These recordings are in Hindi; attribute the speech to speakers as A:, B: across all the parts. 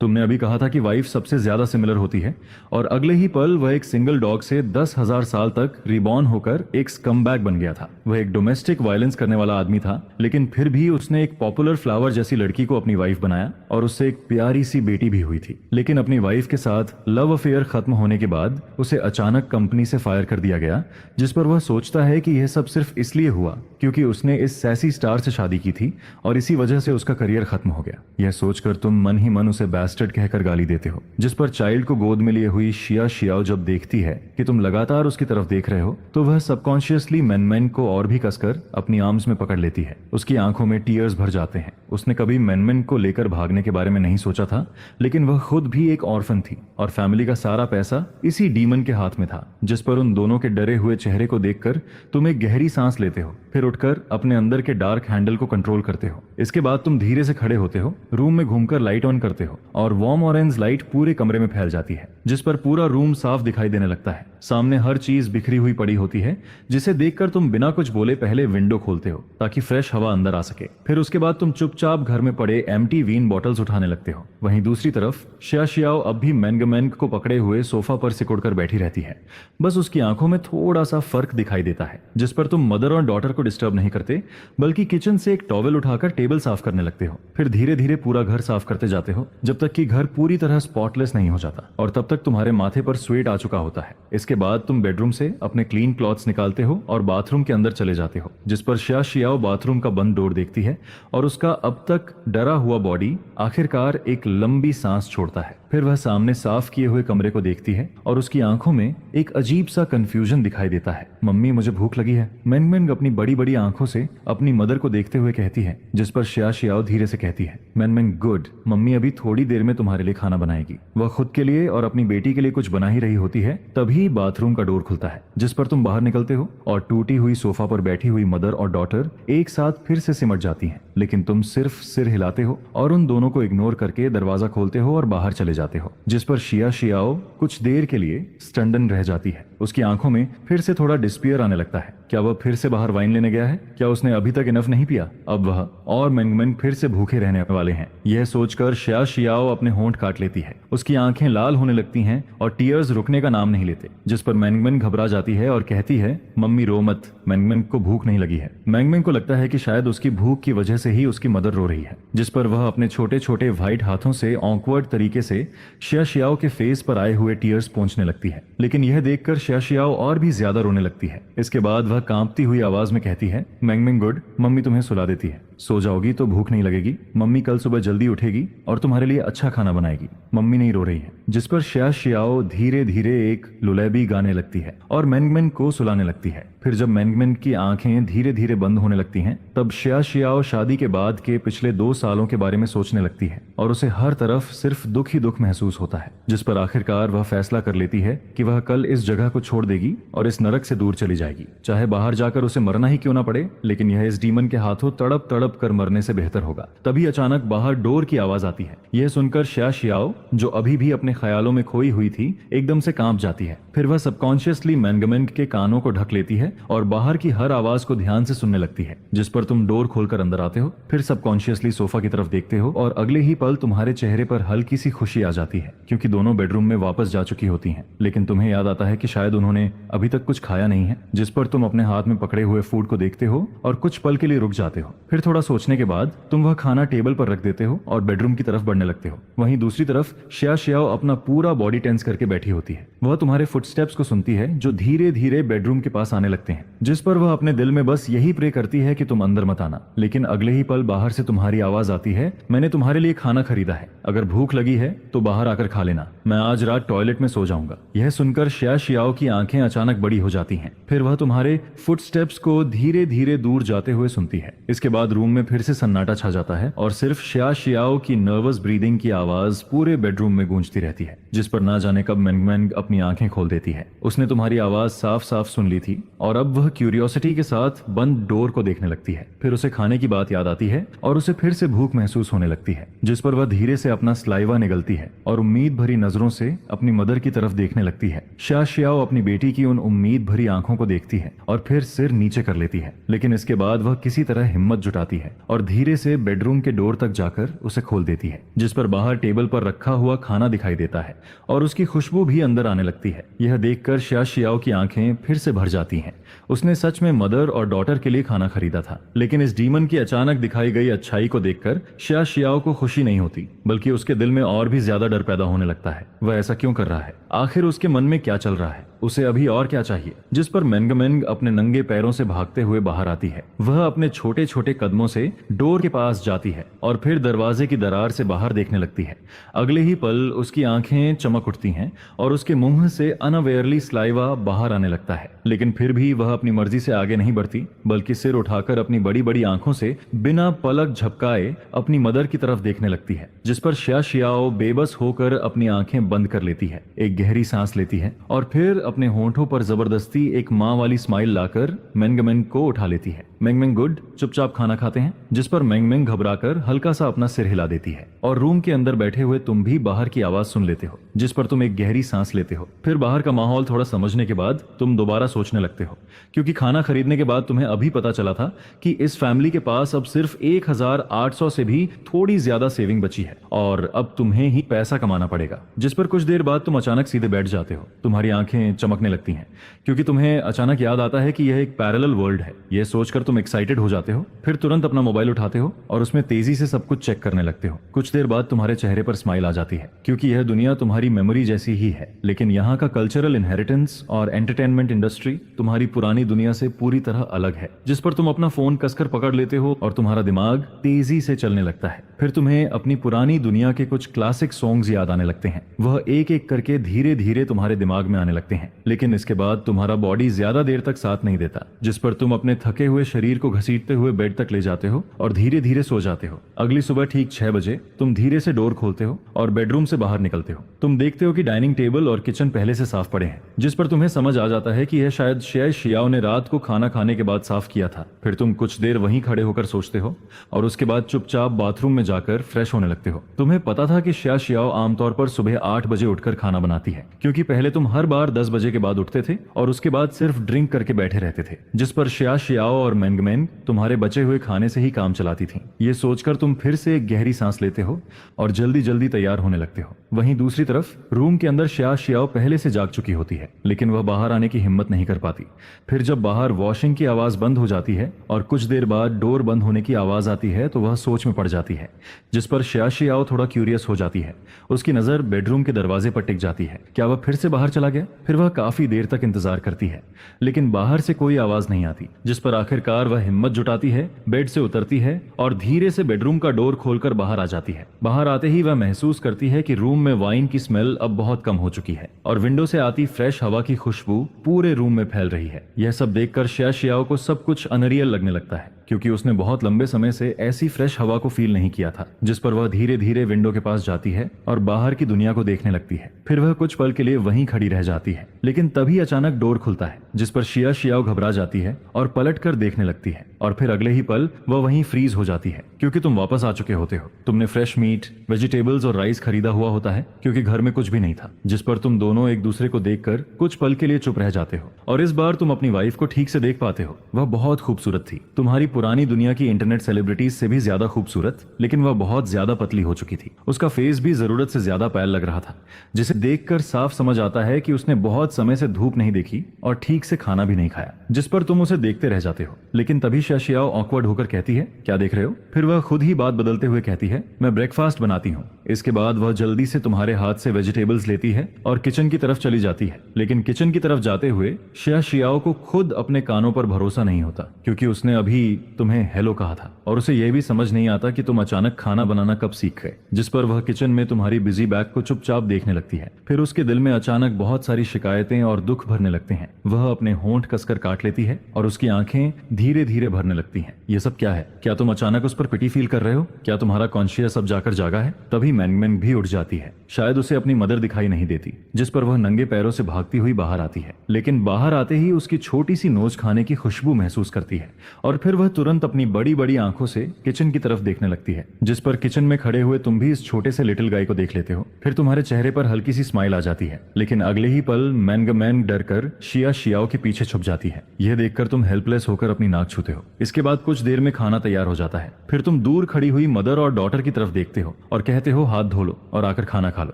A: तुमने अभी कहा था कि वाइफ सबसे ज्यादा सिमिलर होती है, और अगले ही पल वह एक सिंगल डॉग से 10,000 साल तक रिबॉर्न होकर एक स्कमबैग बन गया था। वह एक डोमेस्टिक वायलेंस करने वाला आदमी था, लेकिन फिर भी उसने एक पॉपुलर फ्लावर जैसी लड़की को अपनी वाइफ बनाया और उससे एक प्यारी सी बेटी भी हुई थी। लेकिन अपनी वाइफ के साथ लव अफेयर खत्म होने के बाद उसे अचानक कंपनी से फायर कर दिया गया, जिस पर वह सोचता है कि यह सब सिर्फ इसलिए हुआ क्योंकि उसने इस सैसी स्टार से शादी की थी और इसी वजह से उसका करियर खत्म हो गया। यह सोचकर तुम मन ही मन उसे बैस्टर्ड कहकर गाली देते हो, जिस पर चाइल्ड को गोद में लिए हुई शिया शियाओ जब देखती है कि तुम लगातार उसकी तरफ देख रहे हो, तो वह सबकॉन्शियसली मेनमेन को और भी कसकर अपनी आर्म्स में पकड़ लेती है। उसकी आंखों में टीयर्स भर जाते हैं। उसने कभी मेनमेन को लेकर भागने के बारे में नहीं सोचा था, लेकिन वह खुद भी एक ऑर्फन थी और फैमिली का सारा पैसा इसी डीमन के हाथ में था, जिस पर उन दोनों के डरे हुए चेहरे को देखकर तुम एक गहरी सांस लेते हो, फिर उठकर अपने अंदर के डार्क हैंडल को कंट्रोल करते हो। इसके बाद तुम धीरे से खड़े होते हो, रूम में घूमकर लाइट ऑन करते हो और वार्म ऑरेंज लाइट पूरे कमरे में फैल जाती है, जिस पर पूरा रूम साफ दिखाई देने लगता है। सामने हर चीज बिखरी हुई पड़ी होती है, जिसे देखकर तुम बिना कुछ बोले पहले विंडो खोलते हो ताकि फ्रेश हवा अंदर आ सके। फिर उसके बाद तुम चुपचाप घर में पड़े एम्प्टी वीन बॉटल्स उठाने लगते हो। वहीं दूसरी तरफ शिया शियाओ अब भी मैंगमैंग को पकड़े हुए सोफा पर सिकुड़कर बैठी रहती है। बस उसकी आंखों में थोड़ा सा फर्क दिखाई देता है, जिस पर तुम मदर और डॉटर को डिस्टर्ब नहीं करते, बल्कि किचन से एक टॉवेल उठाकर टेबल साफ करने लगते हो। फिर धीरे धीरे पूरा घर साफ करते जाते हो जब तक कि घर पूरी तरह स्पॉटलेस नहीं हो जाता, और तब तक तुम्हारे माथे पर स्वेट आ चुका होता है। इसके बाद तुम बेडरूम से अपने क्लीन क्लॉथ्स निकालते हो और बाथरूम के अंदर चले जाते हो, जिस पर शिया शियाओ बाथरूम का बंद डोर देखती है और उसका अब तक डरा हुआ बॉडी आखिरकार एक लंबी सांस छोड़ता है। फिर वह सामने साफ किए हुए कमरे को देखती है और उसकी आंखों में एक अजीब सा कंफ्यूजन दिखाई देता है। मम्मी, मुझे भूख लगी है, मैंगमैंग अपनी बड़ी बड़ी आंखों से अपनी मदर को देखते हुए कहती है, जिस पर शिया शियाओ धीरे से कहती है, मैंगमैंग गुड, मम्मी अभी थोड़ी देर में तुम्हारे लिए खाना बनाएगी। वह खुद के लिए और अपनी बेटी के लिए कुछ बना ही रही होती है, तभी बाथरूम का डोर खुलता है, जिस पर तुम बाहर निकलते हो और टूटी हुई सोफा पर बैठी हुई मदर और डॉटर एक साथ फिर से सिमट जाती हैं। लेकिन तुम सिर्फ सिर हिलाते हो और उन दोनों को इग्नोर करके दरवाजा खोलते हो और बाहर चले जाते हो, जिस पर शिया शियाओ कुछ देर के लिए स्टंडन रह जाती है। उसकी आंखों में फिर से थोड़ा डिस्पियर आने लगता है। क्या वह फिर से बाहर वाइन लेने गया है? क्या उसने अभी तक इनफ नहीं पिया? अब वह और मैंगमैंग फिर से भूखे रहने वाले हैं। यह सोचकर शिया शियाओ अपने होंठ काट लेती है। उसकी आंखें लाल होने लगती हैं और टीयर्स रुकने का नाम नहीं लेते, जिस पर मैंगमैंग घबरा जाती है और कहती है, मम्मी रो मत, मैंगमैंग को भूख नहीं लगी है। मैंगमैंग को लगता है कि शायद उसकी भूख की वजह से ही उसकी मदर रो रही है, जिस पर वह अपने छोटे छोटे व्हाइट हाथों से ऑकवर्ड तरीके से शिया शियाओ के फेस पर आए हुए टीयर्स पोंछने लगती है। लेकिन यह देखकर शिया शियाओ और भी ज्यादा रोने लगती है। इसके बाद वह कांपती हुई आवाज में कहती है, मैंगमैंग गुड, मम्मी तुम्हें सुला देती है, सो जाओगी तो भूख नहीं लगेगी। मम्मी कल सुबह जल्दी उठेगी और तुम्हारे लिए अच्छा खाना बनाएगी। मम्मी नहीं रो रही है। जिस पर शिया शियाओ धीरे धीरे एक लुलेबी गाने लगती है और मैंगमैंग को सुलाने लगती है। फिर जब मैंगमैंग की आंखें धीरे धीरे बंद होने लगती हैं, तब शिया शियाओ शादी के बाद के पिछले 2 सालों के बारे में सोचने लगती है और उसे हर तरफ सिर्फ दुख ही दुख महसूस होता है, जिस पर आखिरकार वह फैसला कर लेती है कि वह कल इस जगह को छोड़ देगी और इस नरक से दूर चली जाएगी, चाहे बाहर जाकर उसे मरना ही क्यों ना पड़े, लेकिन यह इस डीमन के हाथों तड़प तड़प कर मरने से बेहतर होगा। तभी अचानक बाहर डोर की आवाज आती है। यह सुनकर शिया शियाओ, जो अभी भी अपने ख्यालों में खोई हुई थी, एकदम से कांप जाती है। फिर वह सबकॉन्शियसली मैंगमैंग के कानों को ढक लेती है और बाहर की हर आवाज को ध्यान से सुनने लगती है, जिस पर तुम डोर खोलकर अंदर आते हो। फिर सबकॉन्शियसली सोफा की तरफ देखते हो और अगले ही पल तुम्हारे चेहरे पर हल्की सी खुशी आ जाती है, क्योंकि दोनों बेडरूम में वापस जा चुकी होती हैं। लेकिन तुम्हें याद आता है कि शायद उन्होंने अभी तक कुछ खाया नहीं है, जिस पर तुम अपने हाथ में पकड़े हुए फूड को देखते हो और कुछ पल के लिए रुक जाते हो। फिर थोड़ा सोचने के बाद तुम वह खाना टेबल पर रख देते हो और बेडरूम की तरफ बढ़ने लगते हो। वहीं दूसरी तरफ शिया शियाओ अपना पूरा बॉडी टेंस करके बैठी होती है। वह तुम्हारे फुटस्टेप्स को सुनती है जो धीरे धीरे बेडरूम के पास आने लगते हैं, जिस पर वह अपने दिल में बस यही प्रे करती है कि तुम अंदर मत आना। लेकिन अगले ही पल बाहर से तुम्हारी आवाज आती है, मैंने तुम्हारे लिए खाना खरीदा है, अगर भूख लगी है तो बाहर आकर खा लेना, मैं आज रात टॉयलेट में सो जाऊंगा। यह सुनकर शिया शियाओ की आंखें अचानक बड़ी हो जाती हैं। फिर वह तुम्हारे फुटस्टेप्स को धीरे धीरे दूर जाते हुए सुनती है। इसके बाद रूम में फिर से सन्नाटा छा जाता है और सिर्फ शिया शियाओ की नर्वस ब्रीदिंग की आवाज पूरे बेडरूम में गूंजती रहती है, जिस पर ना जाने कब मैंगमैंग अपनी आंखें खोल देती है। उसने तुम्हारी आवाज साफ साफ सुन ली थी और अब वह क्यूरियोसिटी के साथ बंद डोर को देखने लगती है। फिर उसे खाने की बात याद आती है और उसे फिर से भूख महसूस होने लगती है, जिस पर वह धीरे से अपना स्लाइवा निगलती है और उम्मीद भरी नजरों से अपनी मदर की तरफ देखने लगती है। शा शियाओ अपनी बेटी की उन उम्मीद भरी आंखों को देखती है और फिर सिर नीचे कर लेती है, लेकिन इसके बाद वह किसी तरह हिम्मत जुटाती है और धीरे से बेडरूम के डोर तक जाकर उसे खोल देती है, जिस पर बाहर टेबल पर रखा हुआ खाना दिखाई देता है और उसकी खुशबू भी अंदर आने लगती है। यह देखकर शा शियाओ की आंखें फिर से भर जाती हैं। उसने सच में मदर और डॉटर के लिए खाना खरीदा था, लेकिन इस डीमन की अचानक दिखाई गई अच्छाई को देखकर शा शियाओ को खुशी नहीं होती, बल्कि उसके दिल में और भी ज्यादा डर पैदा होने लगता है। वह ऐसा क्यों कर रहा है? आखिर उसके मन में क्या चल रहा है? उसे अभी और क्या चाहिए? जिस पर मेंगमेंग अपने नंगे पैरों से भागते हुए बाहर आती है। वह अपने छोटे छोटे कदमों से डोर के पास जाती है और फिर दरवाजे की दरार से बाहर देखने लगती है। अगले ही पल उसकी आंखें चमक उठती हैं और उसके मुंह से अनअवेयरली स्लाइवा बाहर आने लगता है, लेकिन फिर भी वह अपनी मर्जी से आगे नहीं बढ़ती, बल्कि सिर उठाकर अपनी बड़ी बड़ी आंखों से बिना पलक झपकाए अपनी मदर की तरफ देखने लगती है, जिस पर शा शियाओ बेबस होकर अपनी आंखें बंद कर लेती है, एक गहरी सांस लेती है और फिर अपने होंठों पर जबरदस्ती एक माँ वाली स्माइल लाकर मेंगमेंग को उठा लेती है। मेंगमेंग गुड, चुपचाप खाना खाते हैं। जिस पर मेंगमेंग घबराकर हल्का सा अपना सिर हिला देती है और रूम के अंदर बैठे हुए तुम भी बाहर की आवाज सुन लेते हो, जिस पर तुम एक गहरी सांस लेते हो। फिर बाहर का माहौल थोड़ा समझने के बाद तुम दोबारा सोचने लगते हो, क्योंकि खाना खरीदने के बाद तुम्हें अभी पता चला था कि इस फैमिली के पास अब सिर्फ 1800 से भी थोड़ी ज्यादा सेविंग बची है और अब तुम्हें ही पैसा कमाना पड़ेगा। जिस पर कुछ देर बाद तुम अचानक सीधे बैठ जाते हो। तुम्हारी आंखें चमकने लगती हैं, क्योंकि तुम्हें अचानक याद आता है कि यह एक पैरेलल वर्ल्ड है। यह सोचकर तुम एक्साइटेड हो जाते हो। फिर तुरंत अपना मोबाइल उठाते हो और उसमें तेजी से सब कुछ चेक करने लगते हो। कुछ देर बाद तुम्हारे चेहरे पर स्माइल आ जाती है, क्योंकि यह दुनिया तुम्हारी मेमोरी जैसी ही है, लेकिन यहाँ का कल्चरल इनहेरिटेंस और एंटरटेनमेंट इंडस्ट्री तुम्हारी पुरानी दुनिया से पूरी तरह अलग है। जिस पर तुम अपना फोन कसकर पकड़ लेते हो और तुम्हारा दिमाग तेजी से चलने लगता है। फिर तुम्हें अपनी पुरानी दुनिया के कुछ क्लासिक सॉन्ग्स याद आने लगते हैं। वह एक एक करके धीरे धीरे तुम्हारे दिमाग में आने लगते हैं, लेकिन इसके बाद तुम्हारा बॉडी ज्यादा देर तक साथ नहीं देता, जिस पर तुम अपने थके हुए शरीर को घसीटते हुए बेड तक ले जाते हो और धीरे धीरे सो जाते हो। अगली सुबह ठीक 6 बजे तुम धीरे से डोर खोलते हो और बेडरूम से बाहर निकलते हो। तुम देखते हो कि डाइनिंग टेबल और किचन पहले से साफ पड़े हैं, जिस पर तुम्हें समझ आ जाता है कि यह शायद शा शियाओ ने रात को खाना खाने के बाद साफ किया था। फिर तुम कुछ देर वहीं खड़े होकर सोचते हो और उसके बाद चुपचाप बाथरूम में जाकर फ्रेश होने लगते हो। तुम्हें पता था कि शा शियाओ आमतौर पर सुबह 8 बजे उठकर खाना बनाती है, क्योंकि पहले तुम हर बार 10 बजे के बाद उठते थे और उसके बाद सिर्फ ड्रिंक करके बैठे रहते थे। जिस पर शा शियाओ और मेंगमेंग तुम्हारे बचे हुए खाने से ही काम चलाती थी। ये सोचकर तुम फिर से एक गहरी सांस लेते हो और जल्दी जल्दी तैयार होने लगते हो। वहीं दूसरी तरफ रूम के अंदर शा शियाओ पहले से जाग चुकी होती है, लेकिन वह बाहर आने की हिम्मत नहीं कर पाती। फिर जब बाहर वॉशिंग की आवाज बंद हो जाती है और कुछ देर बाद डोर बंद होने की आवाज आती है, तो वह सोच में पड़ जाती है, जिस पर शा शियाओ थोड़ा क्यूरियस हो जाती है। उसकी नजर बेडरूम के दरवाजे पर टिक जाती है। क्या वह फिर से बाहर चला गया? फिर वह काफी देर तक इंतजार करती है, लेकिन बाहर से कोई आवाज नहीं आती, जिस पर आखिरकार वह हिम्मत जुटाती है, बेड से उतरती है और धीरे से बेडरूम का डोर खोलकर बाहर आ जाती है। बाहर आते ही वह महसूस करती है कि रूम में वाइन की स्मेल अब बहुत कम हो चुकी है और विंडो से आती फ्रेश हवा की खुशबू पूरे रूम में फैल रही है। यह सब देखकर शा शियाओ को सब कुछ अनरियल लगने लगता है, क्योंकि उसने बहुत लंबे समय से ऐसी फ्रेश हवा को फील नहीं किया था। जिस पर वह धीरे धीरे विंडो के पास जाती है और बाहर की दुनिया को देखने लगती है। फिर वह कुछ पल के लिए वहीं खड़ी रह जाती है, लेकिन तभी अचानक डोर खुलता है, जिस पर शा शियाओ घबरा जाती है और पलट कर देखने लगती है और फिर अगले ही पल वह वहीं फ्रीज हो जाती है, क्योंकि तुम वापस आ चुके होते हो। तुमने फ्रेश मीट, वेजिटेबल्स और राइस खरीदा हुआ होता है, क्योंकि घर में कुछ भी नहीं था। जिस पर तुम दोनों एक दूसरे को देखकर कुछ पल के लिए चुप रह जाते हो और इस बार तुम अपनी वाइफ को ठीक से देख पाते हो। वह बहुत खूबसूरत थी, तुम्हारी पुरानी दुनिया की इंटरनेट सेलिब्रिटीज से भी ज्यादा खूबसूरत, लेकिन वह बहुत ज्यादा पतली हो चुकी थी। उसका फेस भी जरूरत से ज्यादा पैल लग रहा था, जिसे देखकर साफ समझ आता है कि उसने बहुत समय से धूप नहीं देखी और ठीक से खाना भी नहीं खाया। जिस पर तुम उसे देखते रह जाते हो, लेकिन तभी शा शियाओ ऑकवर्ड होकर कहती है, क्या देख रहे हो? फिर वह खुद ही बात बदलते हुए कहती है, मैं ब्रेकफास्ट बनाती हूँ। इसके बाद वह जल्दी से तुम्हारे हाथ से वेजिटेबल्स लेती है और किचन की तरफ चली जाती है, लेकिन किचन की तरफ जाते हुए शा शियाओ को खुद अपने कानों पर भरोसा नहीं होता, क्योंकि उसने अभी तुम्हें हेलो कहा था और उसे यह भी समझ नहीं आता कि तुम अचानक खाना बनाना कब सीख गए। जिस पर वह किचन में तुम्हारी बिजी बैग को चुपचाप देखने लगती है। फिर उसके दिल में अचानक बहुत सारी शिकायतें और दुख भरने लगते हैं। वह अपने होंठ कसकर काट लेती है और उसकी आंखें धीरे धीरे भरने लगती हैं। यह सब क्या है? क्या तुम अचानक उस पर पिटी फील कर रहे हो? क्या तुम्हारा कॉन्शियस अब जाकर जागा है? तभी मेंगमेंग भी उठ जाती है। शायद उसे अपनी मदर दिखाई नहीं देती, जिस पर वह नंगे पैरों से भागती हुई बाहर आती है, लेकिन बाहर आते ही उसकी छोटी सी नोज खाने की खुशबू महसूस करती है और फिर वह तुरंत अपनी बड़ी बड़ी आंखों से किचन की तरफ देखने लगती है, जिस पर किचन में खड़े हुए तुम भी इस छोटे से लिटिल गाय को देख लेते हो। फिर तुम्हारे चेहरे पर हल्की सी स्माइल आ जाती है, लेकिन अगले ही पल मैंगमैन डर कर शिया शियाओ के पीछे छुप जाती है। यह देखकर तुम हेल्पलेस होकर अपनी नाक छूते हो। इसके बाद कुछ देर में खाना तैयार हो जाता है। फिर तुम दूर खड़ी हुई मदर और डॉटर की तरफ देखते हो और कहते हो हाथ धो लो और आकर खाना खा लो,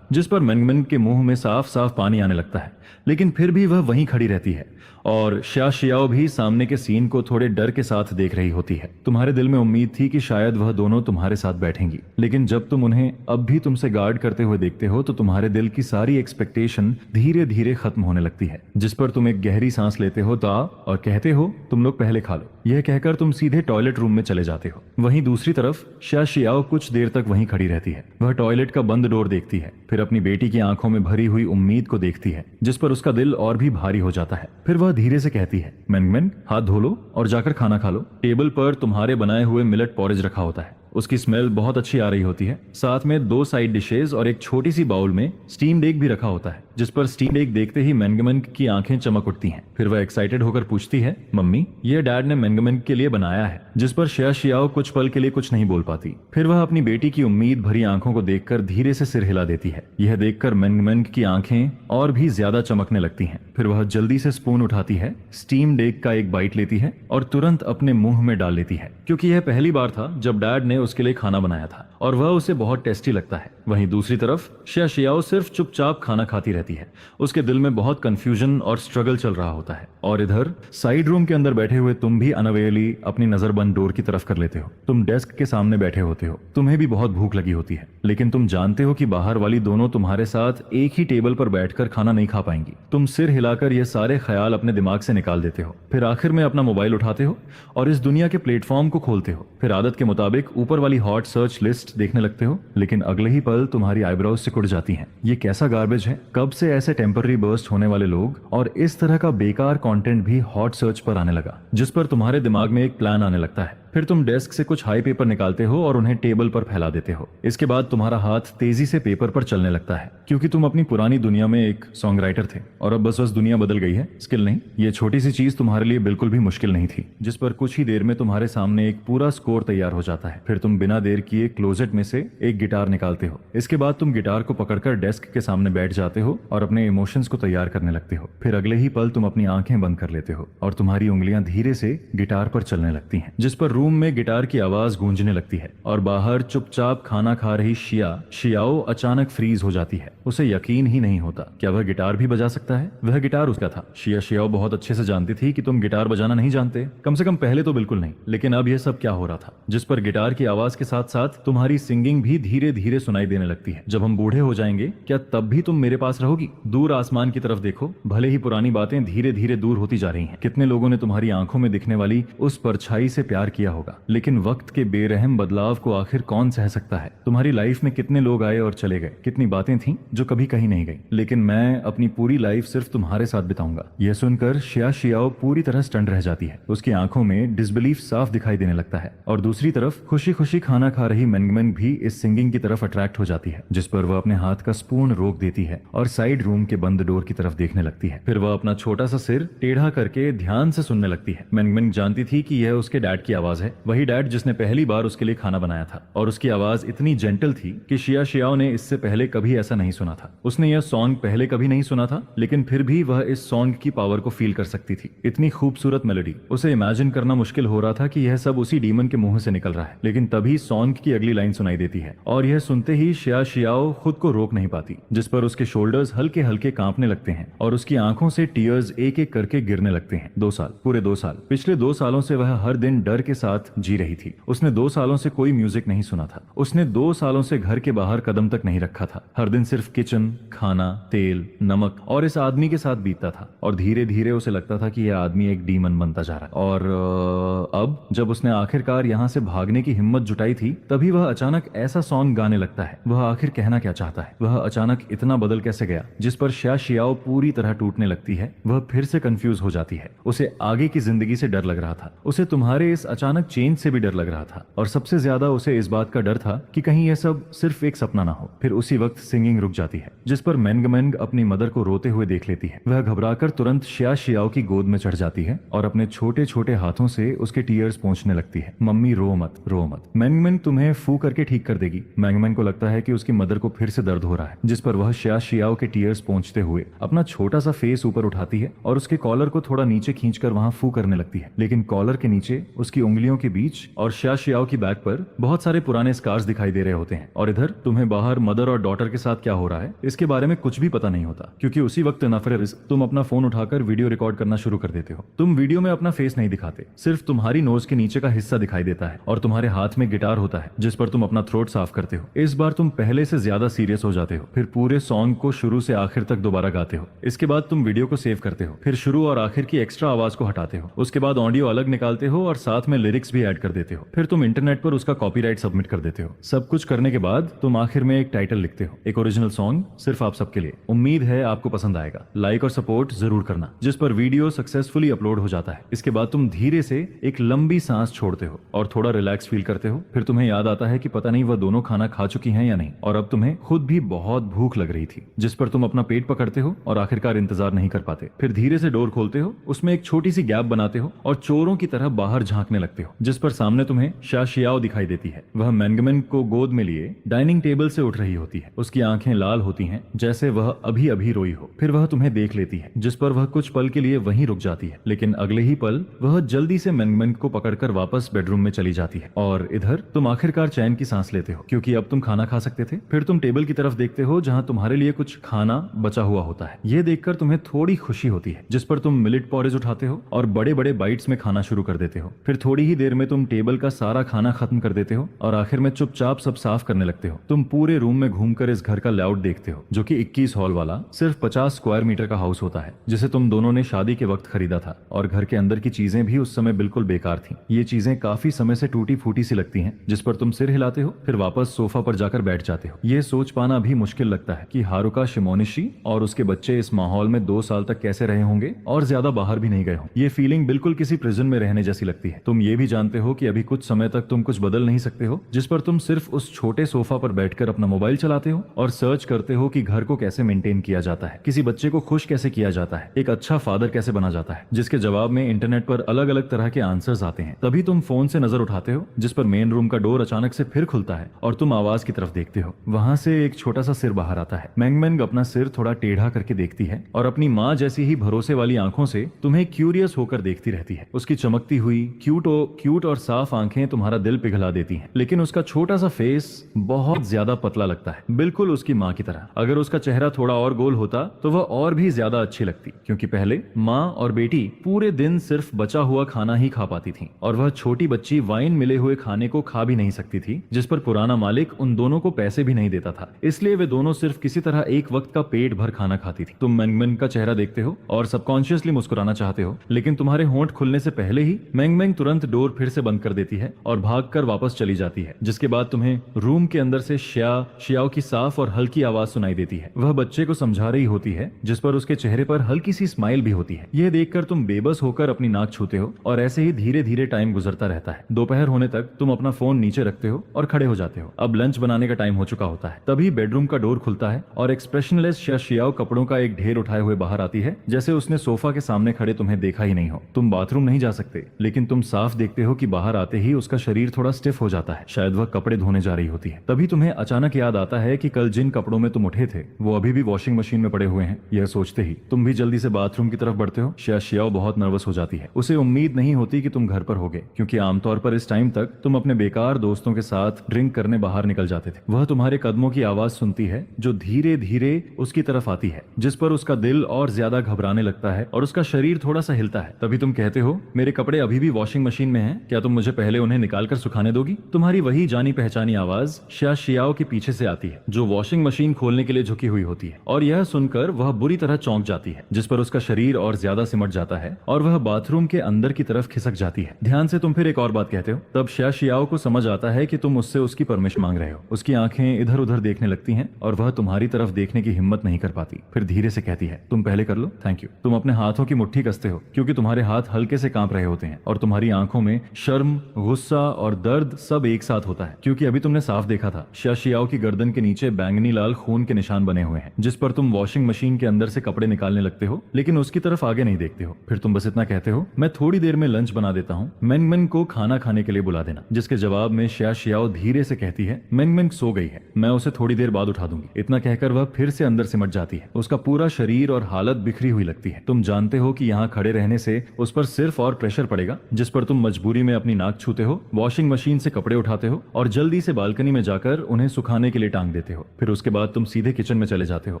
A: जिस पर मैंगमैन के मुंह में साफ साफ पानी आने लगता है, लेकिन फिर भी वह वहीं खड़ी रहती है और शिया शियाओ भी सामने के सीन को थोड़े डर के साथ देख रही होती है। तुम्हारे दिल में उम्मीद थी कि शायद वह दोनों तुम्हारे साथ बैठेंगी, लेकिन जब तुम उन्हें अब भी तुमसे गार्ड करते हुए देखते हो तो तुम्हारे दिल की सारी एक्सपेक्टेशन धीरे धीरे खत्म होने लगती है, जिस पर तुम एक गहरी सांस लेते हो और कहते हो तुम लोग पहले खा लो। यह कहकर तुम सीधे टॉयलेट रूम में चले जाते हो। वहीं दूसरी तरफ शिया शियाओ कुछ देर तक वहीं खड़ी रहती है। वह टॉयलेट का बंद डोर देखती है, फिर अपनी बेटी की आंखों में भरी हुई उम्मीद को देखती है, जिस पर उसका दिल और भी भारी हो जाता है। फिर वह धीरे से कहती है, मैंगमैन हाथ धो लो और जाकर खाना खा लो। टेबल पर तुम्हारे बनाए हुए मिलेट पॉरेज रखा होता है। उसकी स्मेल बहुत अच्छी आ रही होती है। साथ में 2 साइड डिशेज और एक छोटी सी बाउल में स्टीम्ड एग भी रखा होता है, जिस पर स्टीम्ड एग देखते ही मैंगमैन की आंखें चमक उठती हैं। फिर वह एक्साइटेड होकर पूछती है, मम्मी यह डैड ने मैंगमैन के लिए बनाया है, जिस पर शिया शियाओ कुछ पल के लिए कुछ नहीं बोल पाती। फिर वह अपनी बेटी की उम्मीद भरी आंखों को देखकर धीरे से सिर हिला देती है। यह देखकर मैंगमैन की आंखें और भी ज्यादा चमकने लगती हैं। फिर वह जल्दी से स्पून उठाती है, स्टीम्ड एग का एक बाइट लेती है और तुरंत अपने मुंह में डाल लेती है, क्योंकि यह पहली बार था जब डैड ने उसके लिए खाना बनाया था और वह उसे बहुत टेस्टी लगता है। वहीं दूसरी तरफ शिया शियाओ सिर्फ चुपचाप खाना खाती रहती है। उसके दिल में बहुत कंफ्यूजन और स्ट्रगल चल रहा होता है। और इधर साइड रूम के अंदर बैठे हुए तुम भी अनअवेयरली अपनी नजर बंद डोर की तरफ कर लेते हो। तुम डेस्क के सामने बैठे होते हो। तुम्हें भी बहुत भूख लगी होती है, लेकिन तुम जानते हो कि बाहर वाली दोनों तुम्हारे साथ एक ही टेबल पर बैठकर खाना नहीं खा पाएंगी। तुम सिर हिलाकर ये सारे ख्याल अपने दिमाग से निकाल देते हो। फिर आखिर में अपना मोबाइल उठाते हो और इस दुनिया के प्लेटफॉर्म को खोलते हो। फिर आदत के मुताबिक ऊपर वाली हॉट सर्च लिस्ट देखने लगते हो, लेकिन अगले ही पल तुम्हारी आईब्रोज सिकुड़ जाती हैं। ये कैसा गार्बेज है? कब से ऐसे टेम्पररी बर्स्ट होने वाले लोग और इस तरह का बेकार कंटेंट भी हॉट सर्च पर आने लगा, जिस पर तुम्हारे दिमाग में एक प्लान आने लगता है। फिर तुम डेस्क से कुछ हाई पेपर निकालते हो और उन्हें टेबल पर फैला देते हो। इसके बाद तुम्हारा हाथ तेजी से पेपर पर चलने लगता है, क्योंकि तुम अपनी पुरानी दुनिया में एक सॉन्ग राइटर थे और अब बस दुनिया बदल गई है, स्किल नहीं। ये छोटी सी चीज तुम्हारे लिए बिल्कुल भी मुश्किल नहीं थी, जिस पर कुछ ही देर में तुम्हारे सामने एक पूरा स्कोर तैयार हो जाता है। फिर तुम बिना देर किए क्लोजेट में से एक गिटार निकालते हो। इसके बाद तुम गिटार को पकड़कर डेस्क के सामने बैठ जाते हो और अपने इमोशंस को तैयार करने लगते हो। फिर अगले ही पल तुम अपनी आंखें बंद कर लेते हो और तुम्हारी उंगलियां धीरे से गिटार पर चलने लगती हैं, जिस पर रूम में गिटार की आवाज गूंजने लगती है और बाहर चुपचाप खाना खा रही शिया शियाओ अचानक फ्रीज हो जाती है। उसे यकीन ही नहीं होता, क्या वह गिटार भी बजा सकता है? वह गिटार उसका था। शिया शियाओ बहुत अच्छे से जानती थी कि तुम गिटार बजाना नहीं जानते, कम से कम पहले तो बिल्कुल नहीं। लेकिन अब यह सब क्या हो रहा था, जिस पर गिटार की आवाज के साथ साथ तुम्हारी सिंगिंग भी धीरे धीरे सुनाई देने लगती है। जब हम बूढ़े हो जाएंगे, क्या तब भी तुम मेरे पास रहोगी? दूर आसमान की तरफ देखो, भले ही पुरानी बातें धीरे धीरे दूर होती जा रही हैं। कितने लोगों ने तुम्हारी आंखों में दिखने वाली उस परछाई से प्यार किया होगा, लेकिन वक्त के बेरहम बदलाव को आखिर कौन सह सकता है? तुम्हारी लाइफ में कितने लोग आए और चले गए, कितनी बातें थीं जो कभी कहीं नहीं गई, लेकिन मैं अपनी पूरी लाइफ सिर्फ तुम्हारे साथ बिताऊंगा। यह सुनकर शिया शियाओ पूरी तरह स्टंट रह जाती है। उसकी आंखों में डिसबिलीफ साफ दिखाई देने लगता है और दूसरी तरफ खुशी खुशी खाना खा रही मैंगमैन भी इस सिंगिंग की तरफ अट्रैक्ट हो जाती है, जिस पर वह अपने हाथ का स्पून रोक देती है और साइड रूम के बंद डोर की तरफ देखने लगती है। फिर वह अपना छोटा सा सिर टेढ़ा करके ध्यान से सुनने लगती है। मैंगमैन जानती थी कि यह उसके डैड की आवाज है, वही डैड जिसने पहली बार उसके लिए खाना बनाया था, और उसकी आवाज इतनी जेंटल थी कि शिया शियाओ ने इससे पहले कभी ऐसा नहीं सुना था। उसने यह सॉन्ग पहले कभी नहीं सुना था, लेकिन फिर भी वह इस सॉन्ग की पावर को फील कर सकती थी। इतनी खूबसूरत मेलोडी, उसे इमेजिन करना मुश्किल हो रहा था कि यह सब उसी डीमन के मुंह से निकल रहा है। लेकिन तभी सॉन्ग की अगली लाइन सुनाई देती है और यह सुनते ही शिया शियाओ खुद को रोक नहीं पाती, जिस पर उसके शोल्डर्स हल्के हल्के कांपने लगते हैं और उसकी आंखों से टीयर्स एक एक करके गिरने लगते हैं। 2 साल, पूरे 2 साल, पिछले 2 सालों से वह हर दिन डर के साथ जी रही थी। उसने 2 सालों से कोई म्यूजिक नहीं सुना था। उसने 2 सालों से घर के बाहर कदम तक नहीं रखा था। हर दिन सिर्फ किचन, खाना, तेल, नमक और इस आदमी के साथ बीतता था और धीरे धीरे उसे लगता था कि यह आदमी एक डीमन बनता जा रहा है। और अब जब उसने आखिरकार यहाँ से भागने की हिम्मत जुटाई थी, तभी वह अचानक ऐसा सॉन्ग गाने लगता है। वह आखिर कहना क्या चाहता है? वह अचानक इतना बदल कैसे गया? जिस पर शिया शियाओ पूरी तरह टूटने लगती है। वह फिर से कंफ्यूज हो जाती है। उसे आगे की जिंदगी से डर लग रहा था। उसे तुम्हारे इस अचानक अचानक चेंज से भी डर लग रहा था, और सबसे ज्यादा उसे इस बात का डर था कि कहीं यह सब सिर्फ एक सपना ना हो। फिर उसी वक्त सिंगिंग रुक जाती है, जिस पर मेंगमेंग अपनी मदर को रोते हुए देख लेती है। वह घबराकर तुरंत शिया शियाओ की गोद में चढ़ जाती है और अपने छोटे छोटे हाथों से उसके टीयर्स पोंछने लगती है। मम्मी रो मत, रो मत, मेंगमेंग तुम्हें फू करके ठीक कर देगी। मेंगमेंग को लगता है कि उसकी मदर को फिर से दर्द हो रहा है, जिस पर वह शिया शियाओ के टीयर्स पोंछते हुए अपना छोटा सा फेस ऊपर उठाती है और उसके कॉलर को थोड़ा नीचे खींचकर वहां फू करने लगती है। लेकिन कॉलर के नीचे उसकी उंगलियों के बीच और शिया शियाओ की बैक पर बहुत सारे पुराने स्कार्स दिखाई दे रहे होते हैं। और इधर तुम्हें बाहर मदर और डॉटर के साथ क्या हो रहा है इसके बारे में कुछ भी पता नहीं होता, क्योंकि उसी वक्त नफरत तुम अपना फोन उठाकर वीडियो रिकॉर्ड करना शुरू कर देते हो। तुम वीडियो में अपना फेस नहीं दिखाते, सिर्फ तुम्हारी नोज के नीचे का हिस्सा दिखाई देता है और तुम्हारे हाथ में गिटार होता है जिस पर तुम अपना थ्रोट साफ करते हो। इस बार तुम पहले से ज्यादा सीरियस हो जाते हो। फिर पूरे सॉन्ग को शुरू से आखिर तक दोबारा गाते हो। इसके बाद तुम वीडियो को सेव करते हो, फिर शुरू और आखिर की एक्स्ट्रा आवाज को हटाते हो। उसके बाद ऑडियो अलग निकालते हो और साथ में लिरिक्स भी ऐड कर देते हो। फिर तुम इंटरनेट पर उसका कॉपीराइट सबमिट कर देते हो। सब कुछ करने के बाद तुम आखिर में एक टाइटल लिखते हो, एक ओरिजिनल सॉन्ग सिर्फ आप सबके लिए। उम्मीद है आपको पसंद आएगा। लाइक और सपोर्ट जरूर करना, जिस पर वीडियो सक्सेसफुली अपलोड हो जाता है। इसके बाद तुम धीरे से एक लंबी सांस छोड़ते हो और थोड़ा रिलैक्स फील करते हो। फिर तुम्हें याद आता है कि पता नहीं वह दोनों खाना खा चुकी हैं या नहीं, और अब तुम्हें खुद भी बहुत भूख लग रही थी, जिस पर तुम अपना पेट पकड़ते हो और आखिरकार इंतजार नहीं कर पाते। फिर धीरे से डोर खोलते हो, उसमें एक छोटी सी गैप बनाते हो और चोरों की तरह बाहर झांकने लगते हो, जिस पर सामने तुम्हें शिया शियाओ दिखाई देती है। वह मेंगमेंग को गोद में लिए डाइनिंग टेबल से उठ रही होती है। उसकी आंखें लाल होती हैं जैसे वह अभी अभी रोई हो। फिर वह तुम्हें देख लेती है, जिस पर वह कुछ पल के लिए वहीं रुक जाती है, लेकिन अगले ही पल वह जल्दी से मेंगमेंग को पकड़कर वापस बेडरूम में चली जाती है। और इधर तुम आखिरकार चैन की सांस लेते हो, क्योंकि अब तुम खाना खा सकते थे। फिर तुम टेबल की तरफ देखते हो जहां तुम्हारे लिए कुछ खाना बचा हुआ होता है। यह देखकर तुम्हें थोड़ी खुशी होती है, जिस पर तुम मिलेट पॉरेज उठाते हो और बड़े बड़े बाइट्स में खाना शुरू कर देते हो। फिर थोड़ी ही देर में तुम टेबल का सारा खाना खत्म कर देते हो और आखिर में चुपचाप सब साफ करने लगते हो। तुम पूरे रूम में घूमकर इस घर का लेआउट देखते हो, जो कि 21 हॉल वाला सिर्फ 50 स्क्वायर मीटर का हाउस होता है, जिसे तुम दोनों ने शादी के वक्त खरीदा था। और घर के अंदर की चीजें भी उस समय बिल्कुल बेकार थीं। ये चीजें काफी समय से टूटी फूटी सी लगती हैं, जिस पर तुम सिर हिलाते हो, फिर वापस सोफा पर जाकर बैठ जाते हो। ये सोच पाना भी मुश्किल लगता है कि हारुका शिमोनिशी और उसके बच्चे इस माहौल में 2 साल तक कैसे रहे होंगे और ज्यादा बाहर भी नहीं गए हों। ये फीलिंग बिल्कुल किसी प्रिजन में रहने जैसी लगती है। तुम ये भी जानते हो कि अभी कुछ समय तक तुम कुछ बदल नहीं सकते हो, जिस पर तुम सिर्फ उस छोटे सोफा पर बैठकर अपना मोबाइल चलाते हो और सर्च करते हो कि घर को कैसे मेंटेन किया जाता है, किसी बच्चे को खुश कैसे किया जाता है, एक अच्छा फादर कैसे बना जाता है, जिसके जवाब में इंटरनेट पर अलग अलग तरह के आंसर्स आते हैं। तभी तुम फोन से नजर उठाते हो, जिस पर मेन रूम का डोर अचानक से फिर खुलता है और तुम आवाज की तरफ देखते हो। वहां से एक छोटा सा सिर बाहर आता है। मेंगमेंग अपना सिर थोड़ा टेढ़ा करके देखती है और अपनी माँ जैसी ही भरोसे वाली आंखों से तुम्हें क्यूरियस होकर देखती रहती है। उसकी चमकती हुई क्यूट और साफ आंखें तुम्हारा दिल पिघला देती हैं, लेकिन उसका छोटा सा फेस बहुत ज्यादा पतला लगता है, बिल्कुल उसकी माँ की तरह। अगर उसका चेहरा थोड़ा और गोल होता तो वह और भी ज्यादा अच्छी लगती, क्योंकि पहले माँ और बेटी पूरे दिन सिर्फ बचा हुआ खाना ही खा पाती थी और वह छोटी बच्ची वाइन मिले हुए खाने को खा भी नहीं सकती थी, जिस पर पुराना मालिक उन दोनों को पैसे भी नहीं देता था। इसलिए वे दोनों सिर्फ किसी तरह एक वक्त का पेट भर खाना खाती थी। तुम मेंगमेंग का चेहरा देखते हो और सबकॉन्शियसली मुस्कुराना चाहते हो, लेकिन तुम्हारे होंठ खुलने से पहले ही मेंगमेंग तुरंत डोर फिर से बंद कर देती है और भागकर वापस चली जाती है। जिसके बाद तुम्हें रूम के अंदर से शियाओ की साफ और हल्की आवाज सुनाई देती है। वह बच्चे को समझा रही होती है, जिस पर उसके चेहरे पर हल्की सी स्माइल भी होती है। यह देखकर तुम बेबस होकर अपनी नाक छूते हो और ऐसे ही धीरे धीरे टाइम गुजरता रहता है। दोपहर होने तक तुम अपना फोन नीचे रखते हो और खड़े हो जाते हो। अब लंच बनाने का टाइम हो चुका होता है। तभी बेडरूम का डोर खुलता है और एक्सप्रेशनलेस शियाओ कपड़ों का एक ढेर उठाए हुए बाहर आती है, जैसे उसने सोफा के सामने खड़े तुम्हें देखा ही नहीं हो। तुम बाथरूम नहीं जा सकते, लेकिन तुम साफ देखते हो कि बाहर आते ही उसका शरीर थोड़ा स्टिफ हो जाता है। शायद वह कपड़े धोने जा रही होती है। तभी तुम्हें अचानक याद आता है कि कल जिन कपड़ों में तुम उठे थे वो अभी भी वॉशिंग मशीन में पड़े हुए हैं। यह सोचते ही तुम भी जल्दी से बाथरूम की तरफ बढ़ते हो। शियाओ बहुत नर्वस हो जाती है। उसे उम्मीद नहीं होती कि तुम घर पर होगे, क्योंकि आमतौर पर इस टाइम तक तुम अपने बेकार दोस्तों के साथ ड्रिंक करने बाहर निकल जाते थे। वह तुम्हारे कदमों की आवाज सुनती है जो धीरे धीरे उसकी तरफ आती है, जिस पर उसका दिल और ज्यादा घबराने लगता है और उसका शरीर थोड़ा सा हिलता है। तभी तुम कहते हो, मेरे कपड़े अभी भी वॉशिंग मशीन में हैं, क्या तुम मुझे पहले उन्हें निकाल कर सुखाने दोगी? तुम्हारी वही जानी पहचानी आवाज शियाओ के पीछे से आती है, जो वॉशिंग मशीन खोलने के लिए झुकी हुई होती है। और यह सुनकर वह बुरी तरह चौंक जाती है, जिस पर उसका शरीर और ज्यादा सिमट जाता है और वह बाथरूम के अंदर की तरफ खिसक जाती है। ध्यान से तुम फिर एक और बात कहते हो। तब शियाओ को समझ आता है कि तुम उससे उसकी परमिशन मांग रहे हो। उसकी आंखें इधर उधर देखने लगती हैं और वह तुम्हारी तरफ देखने की हिम्मत नहीं कर पाती। फिर धीरे से कहती है, तुम पहले कर लो, थैंक यू। तुम अपने हाथों की मुट्ठी कसते हो, क्योंकि तुम्हारे हाथ हल्के से कांप रहे होते हैं और तुम्हारी आंखों में शर्म, गुस्सा और दर्द सब एक साथ होता है, क्योंकि अभी तुमने साफ देखा था शिया शियाओ की गर्दन के नीचे बैंगनी लाल खून के निशान बने हुए हैं, जिस पर तुम वॉशिंग मशीन के अंदर से कपड़े निकालने लगते हो, लेकिन उसकी तरफ आगे नहीं देखते हो। फिर तुम बस इतना कहते हो, मैं थोड़ी देर में लंच बना देता हूँ, मेंगमेंग को खाना खाने के लिए बुला देना। जिसके जवाब में शिया शियाओ धीरे से कहती है, मेंगमेंग सो गई है, मैं उसे थोड़ी देर बाद उठा दूंगी। इतना कहकर वह फिर से अंदर सिमट जाती है। उसका पूरा शरीर और हालत बिखरी हुई लगती है। तुम जानते हो कि यहाँ खड़े रहने से उस पर सिर्फ और प्रेशर पड़ेगा, जिस पर तुम मजबूरी में अपनी नाक छूते हो, वॉशिंग मशीन से कपड़े उठाते हो और जल्दी से बालकनी में जाकर उन्हें सुखाने के लिए टांग देते हो। फिर उसके बाद तुम सीधे किचन में चले जाते हो।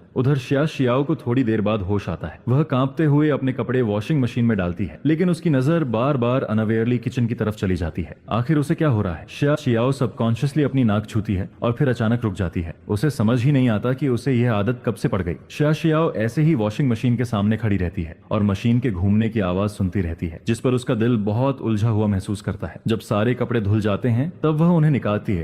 A: उधर शिया शियाओ को थोड़ी देर बाद होश आता है। वह कांपते हुए अपने कपड़े वॉशिंग मशीन में डालती है, लेकिन उसकी नजर बार बार अनअवेयरली किचन की तरफ चली जाती है। आखिर उसे क्या हो रहा है? शिया शियाओ सबकॉन्शियसली अपनी नाक छूती है और फिर अचानक रुक जाती है। उसे समझ ही नहीं आता कि उसे यह आदत कब से पड़ गई। शिया शियाओ ऐसे ही वॉशिंग मशीन के सामने खड़ी रहती है और मशीन के घूमने की आवाज सुनती रहती है, जिस पर उसका दिल बहुत उलझा हुआ महसूस करता है। जब सारे कपड़े धुल जाते हैं तब वह उन्हें निकालती